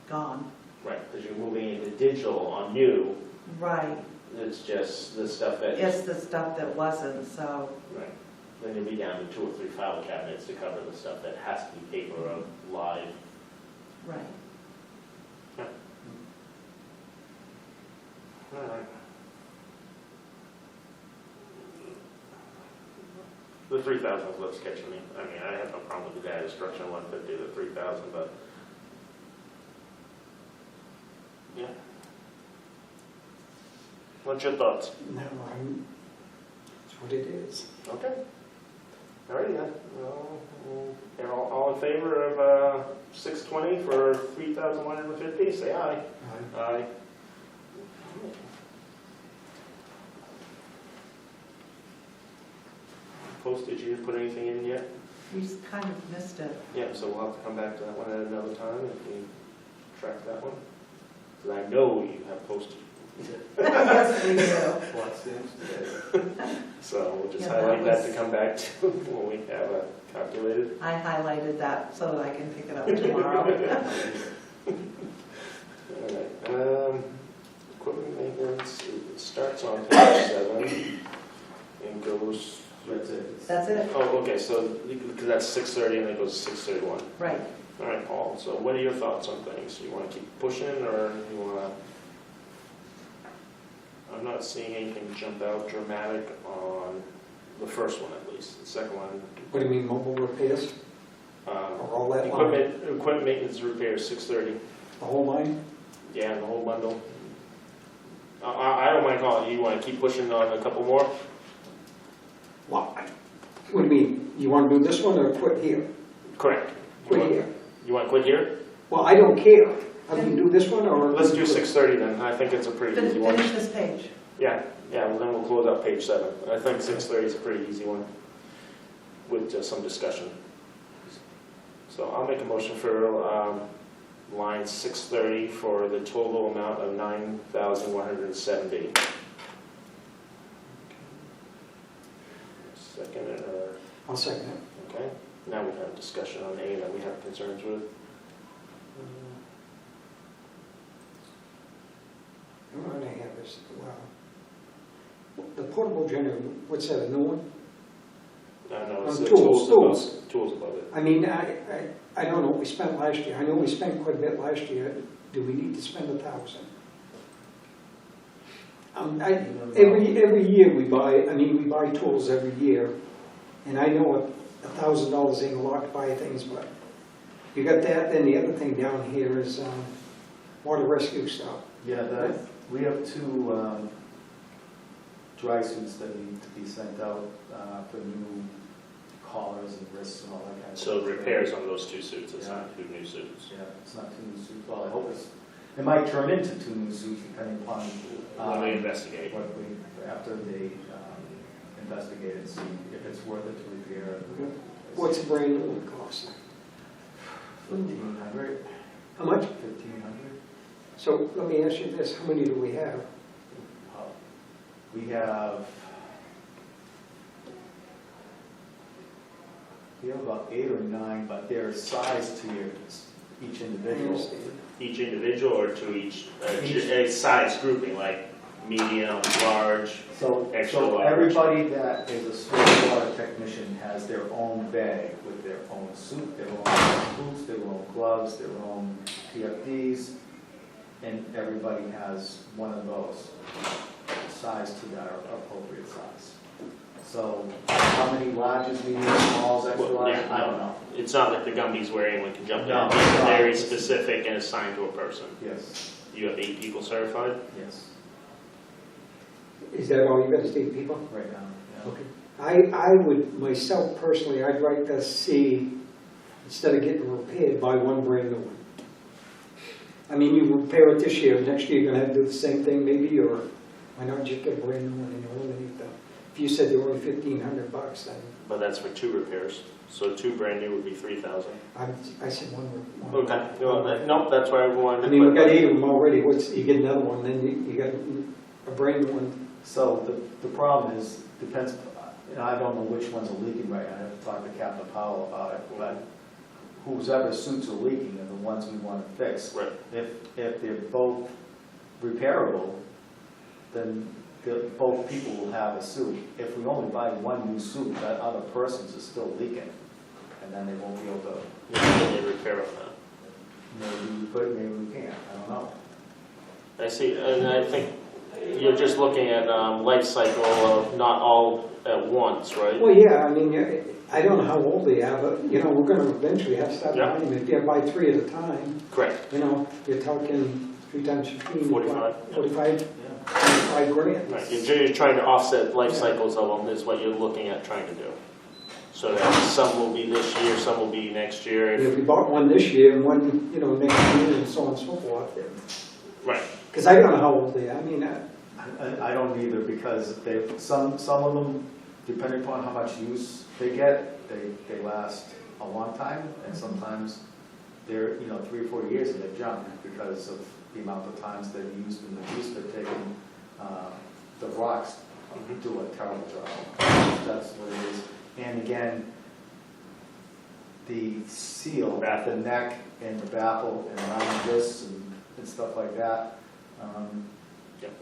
gone. right, because you're moving into digital on new, Right, it's just the stuff that. it's the stuff that wasn't, so, Right. Then you'll be down to 2 or 3 file cabinets to cover the stuff that has to be paper or live. right. All right. The 3,000 is what's catching me. I mean, I have no problem with the data destruction 150 to 3,000, but yeah. What's your thoughts? No, that's what it is. Okay. All righty then. Well, you're all in favor of 620 for 3,150? Say aye. Aye. Postage, you didn't put anything in yet? We kind of missed it. Yeah, so we'll have to come back to that one at another time if we track that one. Because I know you have postage. Yes, we do. What stamps today? So we'll just Yeah, that highlight that was- to come back to when we have it calculated. I highlighted that so that I can pick it up tomorrow. All right. Equipment maintenance, it starts on page 7 and goes. That's it. That's it, Oh, okay, so, because that's 6:30 and then it goes to 6:31. right. All right, Paul, so what are your thoughts on things? You want to keep pushing, or you want to? I'm not seeing anything jump out dramatic on the first one, at least. The second one, What do you mean, mobile repairs? Or all that line? equipment maintenance and repairs, 6:30. The whole line? Yeah, the whole bundle. I don't mind calling, you want to keep pushing on a couple more? What? What do you mean? You want to do this one or quit here? Correct. Quit here. You want to quit here? Well, I don't care. I can do this one or? Let's do 6:30 then, I think it's a pretty easy one. Finish this page. Yeah, well then we'll close out page 7. I think 6:30 is a pretty easy one with just some discussion. So I'll make a motion for line 630 for the total amount of 9,170. Second it, or, I'll second it. okay. Now we have discussion on A that we have concerns with. The one I have is, well, the portable generator, what's that, a new one? No, it's Oh, the tools, tools above it. I mean, I don't know what we spent last year. I know we spent quite a bit last year. Do we need to spend 1,000? Every year we buy, we buy tools every year, and I know $1,000 ain't a lot to buy things, but you got that, then the other thing down here is water rescue stuff. Yeah, we have 2 dry suits that need to be sent out for new collars and wrists and all that kind of stuff. So repairs on those 2 suits, it's Yeah. not 2 new suits. Yeah, it's not 2 new suits. Well, I hope it might turn into 2 new suits depending upon When we investigate. after they investigate and see if it's worth it to repair. What's a brand new one cost? 1,500. How much? 1,500. So let me ask you this, how many do we have? We have about 8 or 9, but they're sized to each I individual. understand. Each individual or to each, a size grouping, like medium, large? So Extra large. everybody that is a stormwater technician has their own bag with their own suit, their own boots, their own gloves, their own TFDs, and everybody has one of those sized to their appropriate size. So how many larges we need, smalls, extra Well, large, yeah, I don't know. It's not like the Gumby's where anyone can jump in. No, It's it's not. very specific and assigned to a person. Yes, You have 8 people certified? yes, Is that all you got to say, people? right now, yeah. Okay. I would, myself personally, I'd like to see, instead of getting repaired, buy one brand new one. I mean, you repair it this year, next year you're gonna have to do the same thing maybe, or why not just get a brand new one and eliminate them? If you said they were only $1,500, then But that's for 2 repairs. So 2 brand new would be 3,000. I said one. Okay, nope, that's why I wanted I to mean, we've put. got 8 of them already, you get another one, then you got a brand new one. So the problem is, depends, I don't know which ones are leaking right now, I have to talk to Captain Powell about it, but whose ever suits are leaking are the ones we want to fix. Right. If they're both repairable, then both people will have a suit. If we only buy one new suit, that other person's is still leaking, and then they won't be able to, Yeah, they repair on that. maybe we can't, I don't know. I see, and I think you're just looking at life cycle of not all at once, right? Well, yeah, I mean, I don't know how old they are, but, you know, we're gonna eventually have to start Yeah. buying them. If you buy 3 at a time, Correct. you know, you're talking 3 times 15. 45. 45, Yeah. 45 grand. Right, you're trying to offset life cycles of them is what you're looking at trying to do. So that some will be this year, some will be next year. If we bought one this year and one, you know, next year and so on and so forth. Right. Because I don't know how old they are. I mean, I don't either, because some of them, depending upon how much use they get, they last a long time, and sometimes they're, 3 or 4 years and they're junk because of the amount of times they've used and the use they've taken. The rocks do a terrible job. That's what it is. And again, the seal at the neck and the baffle and around this and stuff like that,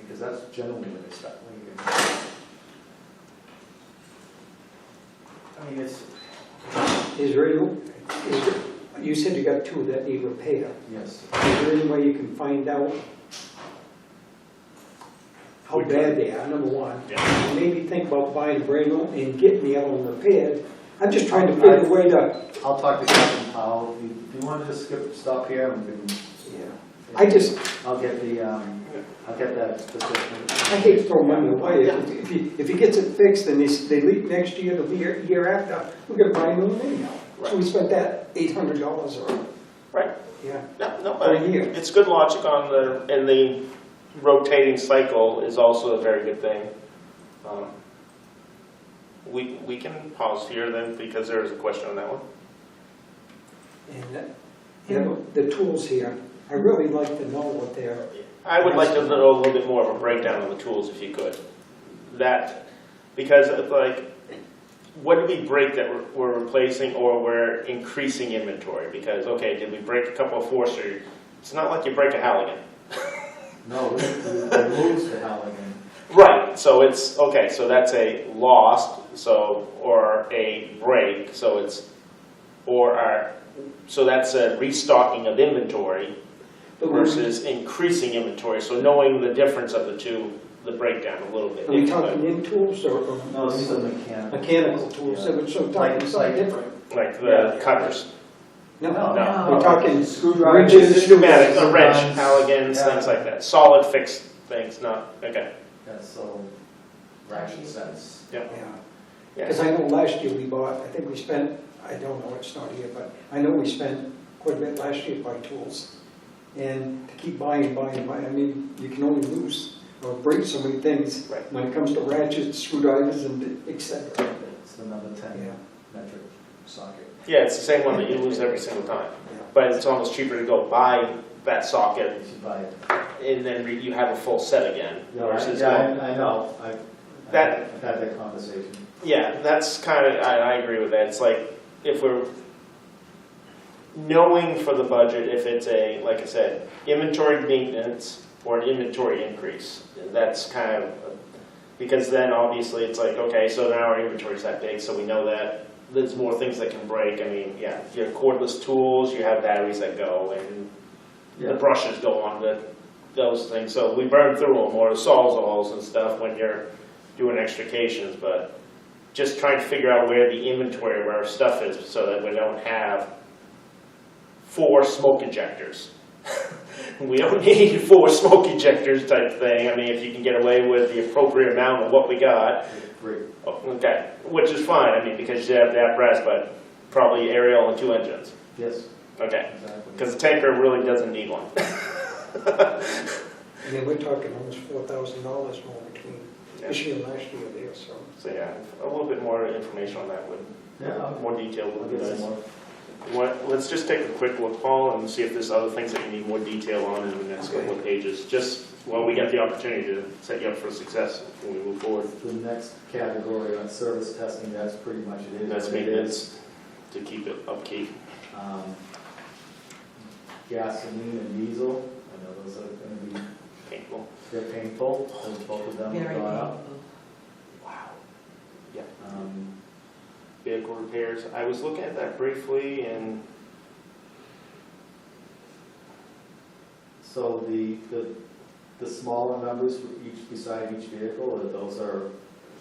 because that's generally when they start leaking. I mean, you said you got 2 that need repair. yes. Is there any way you can find out how bad they are, number one? Yeah. And maybe think about buying a brand new and getting the other one repaired. I'm just trying to figure a way to, I'll talk to Captain Powell. If you want to just stop here, and we can. yeah. I'll get that specific. I hate to throw money away. If he gets it fixed and they leak next year, the year after, we're gonna buy a new one anyhow. So we spent that $800 or, Right. yeah. No, For a but year. it's good logic and the rotating cycle is also a very good thing. We can pause here then, because there is a question on that one. And the tools here, I really like to know what they're, I would like to know a little bit more of a breakdown of the tools if you could. Because like, what did we break that we're replacing or we're increasing inventory? Because, okay, did we break a couple of forestry? It's not like you break a Halligan. No, we moves to Halligan. Right, so it's, okay, so that's a lost, or a break, so that's a restocking of inventory versus increasing inventory, so knowing the difference of the two, the breakdown a little bit. are we talking in tools or? No, these are mechanical. Mechanical tools, so we're talking something different. Like the cutters. No, No. we're talking Screwdrivers. wrenches, Pneumatic, a wrench, Sometimes, Halligans, yeah. things like that, solid fixed things, not, okay. Yeah, so ratchet sets. Yeah, Yeah. because I know last year we bought, I think we spent, I don't know, it's not here, but I know we spent quite a bit last year to buy tools. And to keep buying, I mean, you can only lose or break so many things Right. when it comes to ratchets, screwdrivers, and et cetera. It's another 10 Yeah. metric socket. Yeah, it's the same one that you lose every single time, Yeah. but it's almost cheaper to go buy that socket You should buy it. and then you have a full set again. versus Yeah, going- I know. I've had that conversation. Yeah, that's kind of, I agree with that. It's like, if we're knowing for the budget, if it's a, like I said, inventory maintenance or an inventory increase, that's kind of, because then obviously it's like, okay, so now our inventory's that big, so we know that there's more things that can break. I mean, yeah, if you have cordless tools, you have batteries that go, and the brushes go on those things. So we burn through them, or the sawzalls and stuff when you're doing extrications, but just trying to figure out where the inventory, where our stuff is, so that we don't have 4 smoke ejectors. We don't need 4 smoke ejectors type thing. I mean, if you can get away with the appropriate amount of what we got, Great. oh, okay, which is fine, I mean, because you have the apparatus, but probably aerial and 2 engines. Yes, Okay, exactly. because the tanker really doesn't need one. I mean, we're talking almost $4,000 more between Yeah. this year and last year there, so. So yeah, a little bit more information on that would, Yeah, more detail I'll would be get some nice. more. Let's just take a quick look, Paul, and see if there's other things that you need more detail on in the next couple of pages. Just while we get the opportunity to set you up for success when we move forward. The next category on service testing, that's pretty much it. And that's what it maintenance to keep it upkeep. Um, Gasoline and diesel, I know those are going to be, Painful. they're painful, as both of them have Very gone up. painful. Wow. Yeah. Um, Vehicle repairs. I was looking at that briefly, and So the smaller numbers for each, beside each vehicle, those are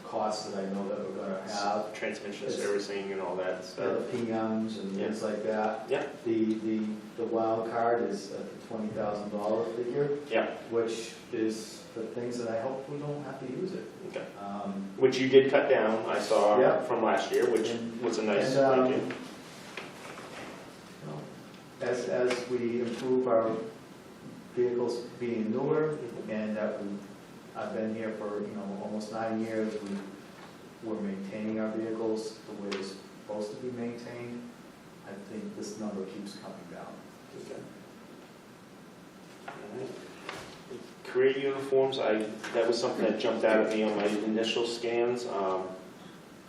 costs that I know that we're going to have. transmission It's- servicing and all that The stuff. PMs and things like that. Yeah. The wild card is at the $20,000 figure. Yeah. Which is the things that I hope we don't have to use it. Okay. Um, Which you did cut down, I saw Yeah. from last year, which And- was a nice and, thank you. As we improve our vehicles being newer, and that I've been here for, almost 9 years, we're maintaining our vehicles the way they're supposed to be maintained, I think this number keeps coming down. Okay. All right. Career uniforms, that was something that jumped out at me on my initial scans.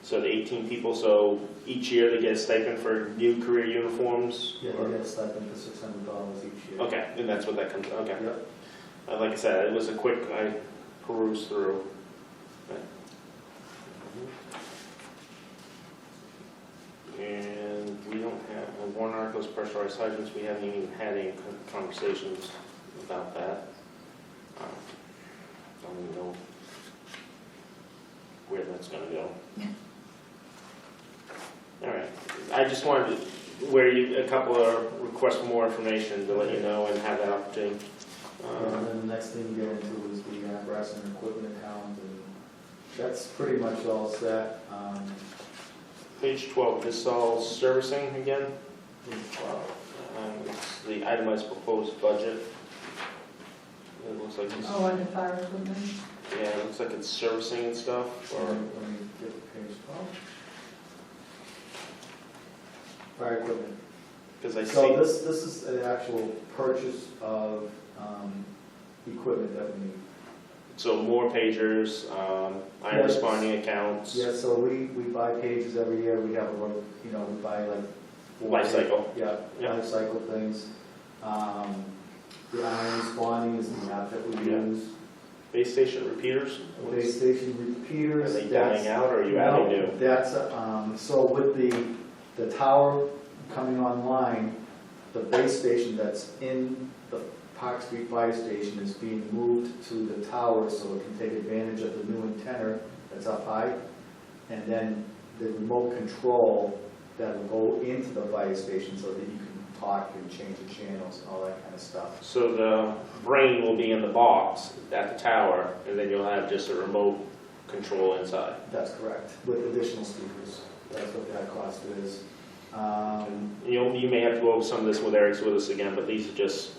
So the 18 people, so each year they get a stipend for new career uniforms? Yeah, or- they get a stipend for $600 each year. Okay, and that's what that comes, okay. Yep. Like I said, it was a quick, I perused through. And we don't have, warrant articles, pressurized hydrants, we haven't even had any conversations about that. Don't even know where that's gonna go. All right, I just wanted to, a couple of requests for more information to let you know and have that opportunity. And then the next thing you get into is the apparatus and equipment account, and that's pretty much all set. Page 12, this is all servicing again. Wow. It's the itemized proposed budget. It looks like it's, Oh, under fire equipment? yeah, it looks like it's servicing and stuff, or, Let me get to page 12. Fire equipment. because I So see, this is an actual purchase of equipment that we need. so more pagers, iron Yes. responding accounts, Yeah, so we buy pages every year, we have a, we buy like. 4 life cycle. Yeah, Yeah. life cycle things. The iron responding is the app that we Yeah. use. Base station repeaters, Base station repeaters. are they that's- dying out, or are you adding No, new? that's, so with the tower coming online, the base station that's in the Park Street Fire Station is being moved to the tower so it can take advantage of the new antenna that's up high. And then the remote control that will go into the fire station so that you can talk and change the channels and all that kind of stuff. So the brain will be in the box at the tower, and then you'll have just a remote control inside. That's correct, with additional speakers. That's what that cost is. You may have to go over some of this with Eric's with us again, but these are just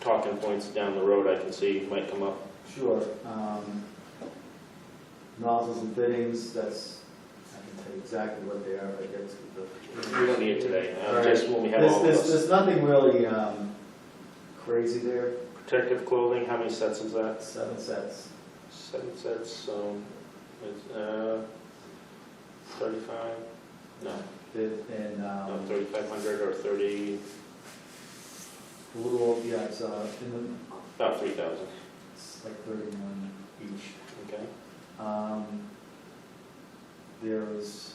talking points down the road I can see might come up. Sure. Nozzles and fittings, that's, I can tell you exactly what they are, if I get to the. We don't need it today, All right. just when we have all of There's us. nothing really crazy there. Protective clothing, how many sets is that? 7 sets. 7 sets, so it's 35, no, And no, 3,500 or 30, a little, yeah, it's about 3,000, it's like 31 each. okay? There's,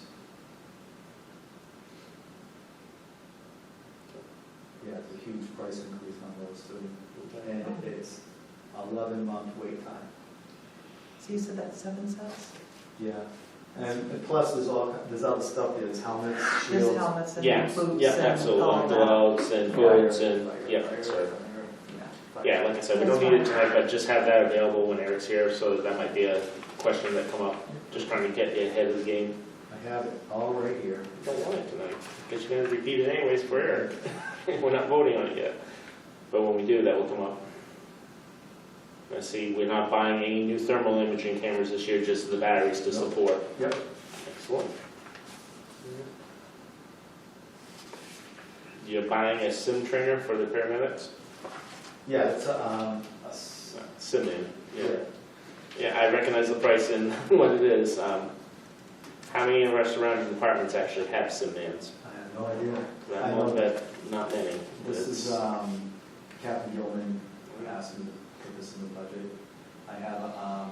yeah, it's a huge price increase on those too. Okay. And it's 11-month wait time. So you said that's 7 sets? Yeah, and plus there's other stuff there, there's helmets, There's shields. helmets and Yeah, boots and yeah, absolutely, all that. gloves and boots and, yeah, sorry. Yeah, like I said, we don't need it tonight, but just have that available when Eric's here, so that might be a question that come up. Just trying to get you ahead of the game. I have it all right here. You don't want it tonight, because you're gonna repeat it anyways for Eric. We're not voting on it yet, but when we do, that will come up. Let's see, we're not buying any new thermal imaging cameras this year, just the batteries to support. Yep. Excellent. You're buying a sim trainer for the paramedics? Yeah, it's Sim in, yeah. Yeah, I recognize the price and what it is. How many of our surrounding departments actually have sim vans? I have no idea. I know that not many. This is, Captain Gilman asked me to put this in the budget. I have a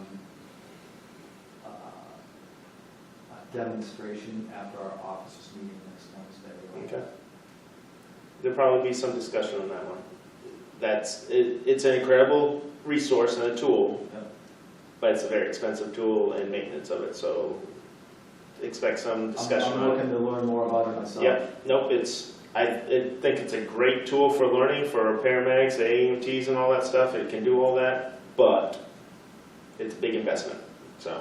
demonstration after our officers meeting next Wednesday. Okay. There'll probably be some discussion on that one. It's an incredible resource and a tool, Yep. but it's a very expensive tool and maintenance of it, so expect some discussion I'm on it. looking to learn more about it myself. Yep, nope, I think it's a great tool for learning for paramedics, AEMTs and all that stuff. It can do all that, but it's a big investment, so.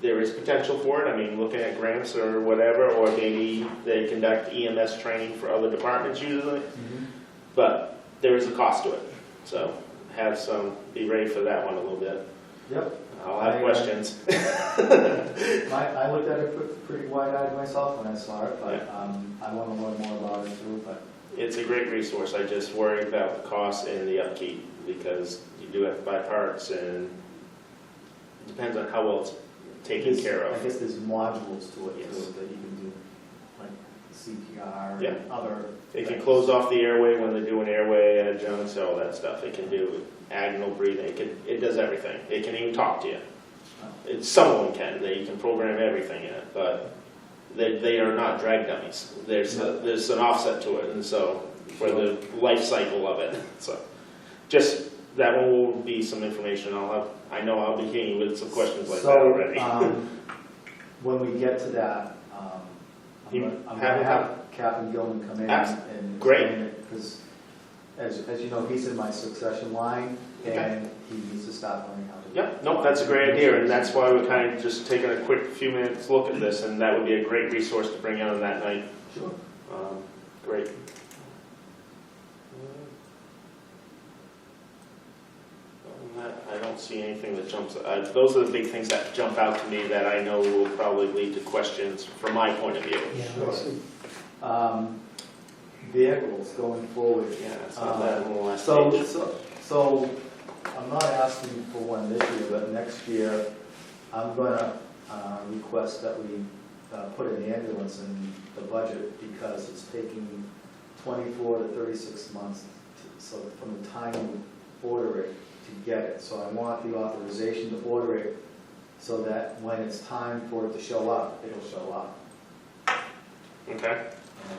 There is potential for it. I mean, looking at grants or whatever, or maybe they conduct EMS training for other departments usually, but there is a cost to it. So be ready for that one a little bit. Yep. I'll have questions. I looked at it pretty wide-eyed myself when I saw it, but I want to learn more about it too. But It's a great resource. I just worry about the cost and the upkeep because you do have to buy parts and it depends on how well it's taken care of. I guess there's modules to it Yes. too that you can do, like CPR Yeah. and other. It can close off the airway when they're doing airway adjuncts, all that stuff. It can do agonal breathing. It does everything. It can even talk to you. Some of them can. You can program everything in it, but they are not drag dummies. There's an offset to it, and so for the life cycle of it. So just that one will be some information. I know I'll be hitting you with some questions like that already. When we get to that, I'm going to have Captain Gilman come in and Great. explain it, because as you know, he's in my succession line, and he needs to start learning how to. Yep, nope, that's a great idea, and that's why we're kind of just taking a quick few minutes look at this, and that would be a great resource to bring in on that night. Sure. Great. I don't see anything that jumps, those are the big things that jump out to me that I know will probably lead to questions from my point of view. Sure. Vehicles going forward. Yeah, it's not that on the last So, page. so I'm not asking for one this year, but next year, I'm gonna request that we put an ambulance in the budget because it's taking 24 to 36 months, so from the time you order it to get it. So I want the authorization to order it so that when it's time for it to show up, it'll show up. Okay, And,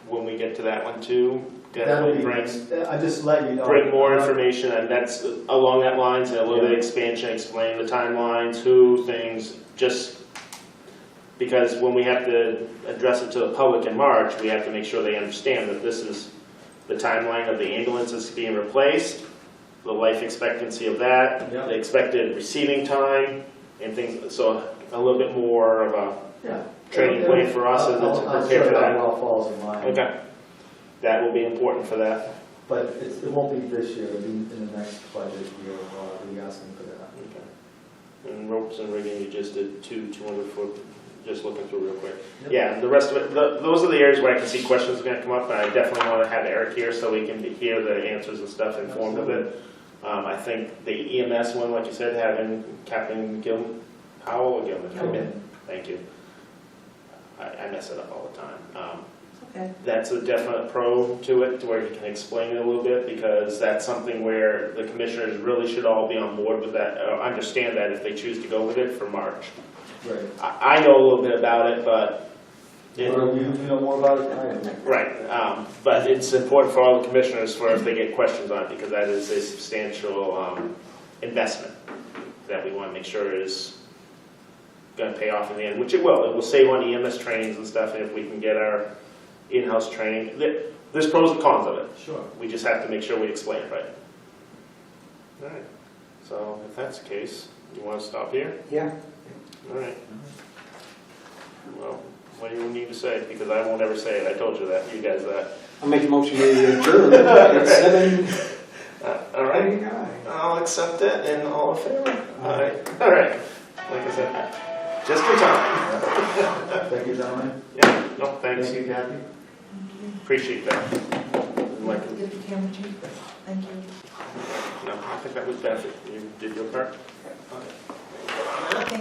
when we get to that one too, that'll definitely be, I just let you know. bring more information, and that's along that lines, and a little bit of expansion, explain the timelines, who, things, just because when we have to address it to the public in March, we have to make sure they understand that this is the timeline of the ambulance that's being replaced, the life expectancy of that, Yeah. the expected receiving time, and things, so a little bit more of a Yeah. training plan for us and to prepare for that. I'll show how well falls in line. Okay, that will be important for that. But it won't be this year, it'll be in the next budget year, we'll be asking for that. Okay. And ropes and rigging, you just did 200 foot, just looking through real quick. Yep. Yeah, the rest of it, those are the areas where I can see questions are gonna come up, and I definitely wanna have Eric here so we can hear the answers and stuff informed of it. I think the EMS one, like you said, having Captain Powell or Gilman, thank you. I mess it up all the time. Okay. That's a definite pro to it, to where he can explain it a little bit, because that's something where the commissioners really should all be on board with that, understand that if they choose to go with it for March. Right. I know a little bit about it, but You know more about it than I do. right, but it's important for all the commissioners for if they get questions on it, because that is a substantial investment that we want to make sure is gonna pay off in the end, which it will. It will save on EMS trainings and stuff, and if we can get our in-house training. There's pros and cons of it. Sure. We just have to make sure we explain it right. All right, so if that's the case, you want to stop here? Yeah. All right. Well, what do you need to say? Because I won't ever say it. I told you that, you guys that. I'll make a motion to adjourn at 7:29. All right, I'll accept it, and all in favor? All right. Like I said, just in time. Thank you, gentlemen. Yeah, no, thanks. Thank you, Kathy. Appreciate that. Like, Get the camera cheap, thank you. no, I think that was benefit. You did your part? Okay.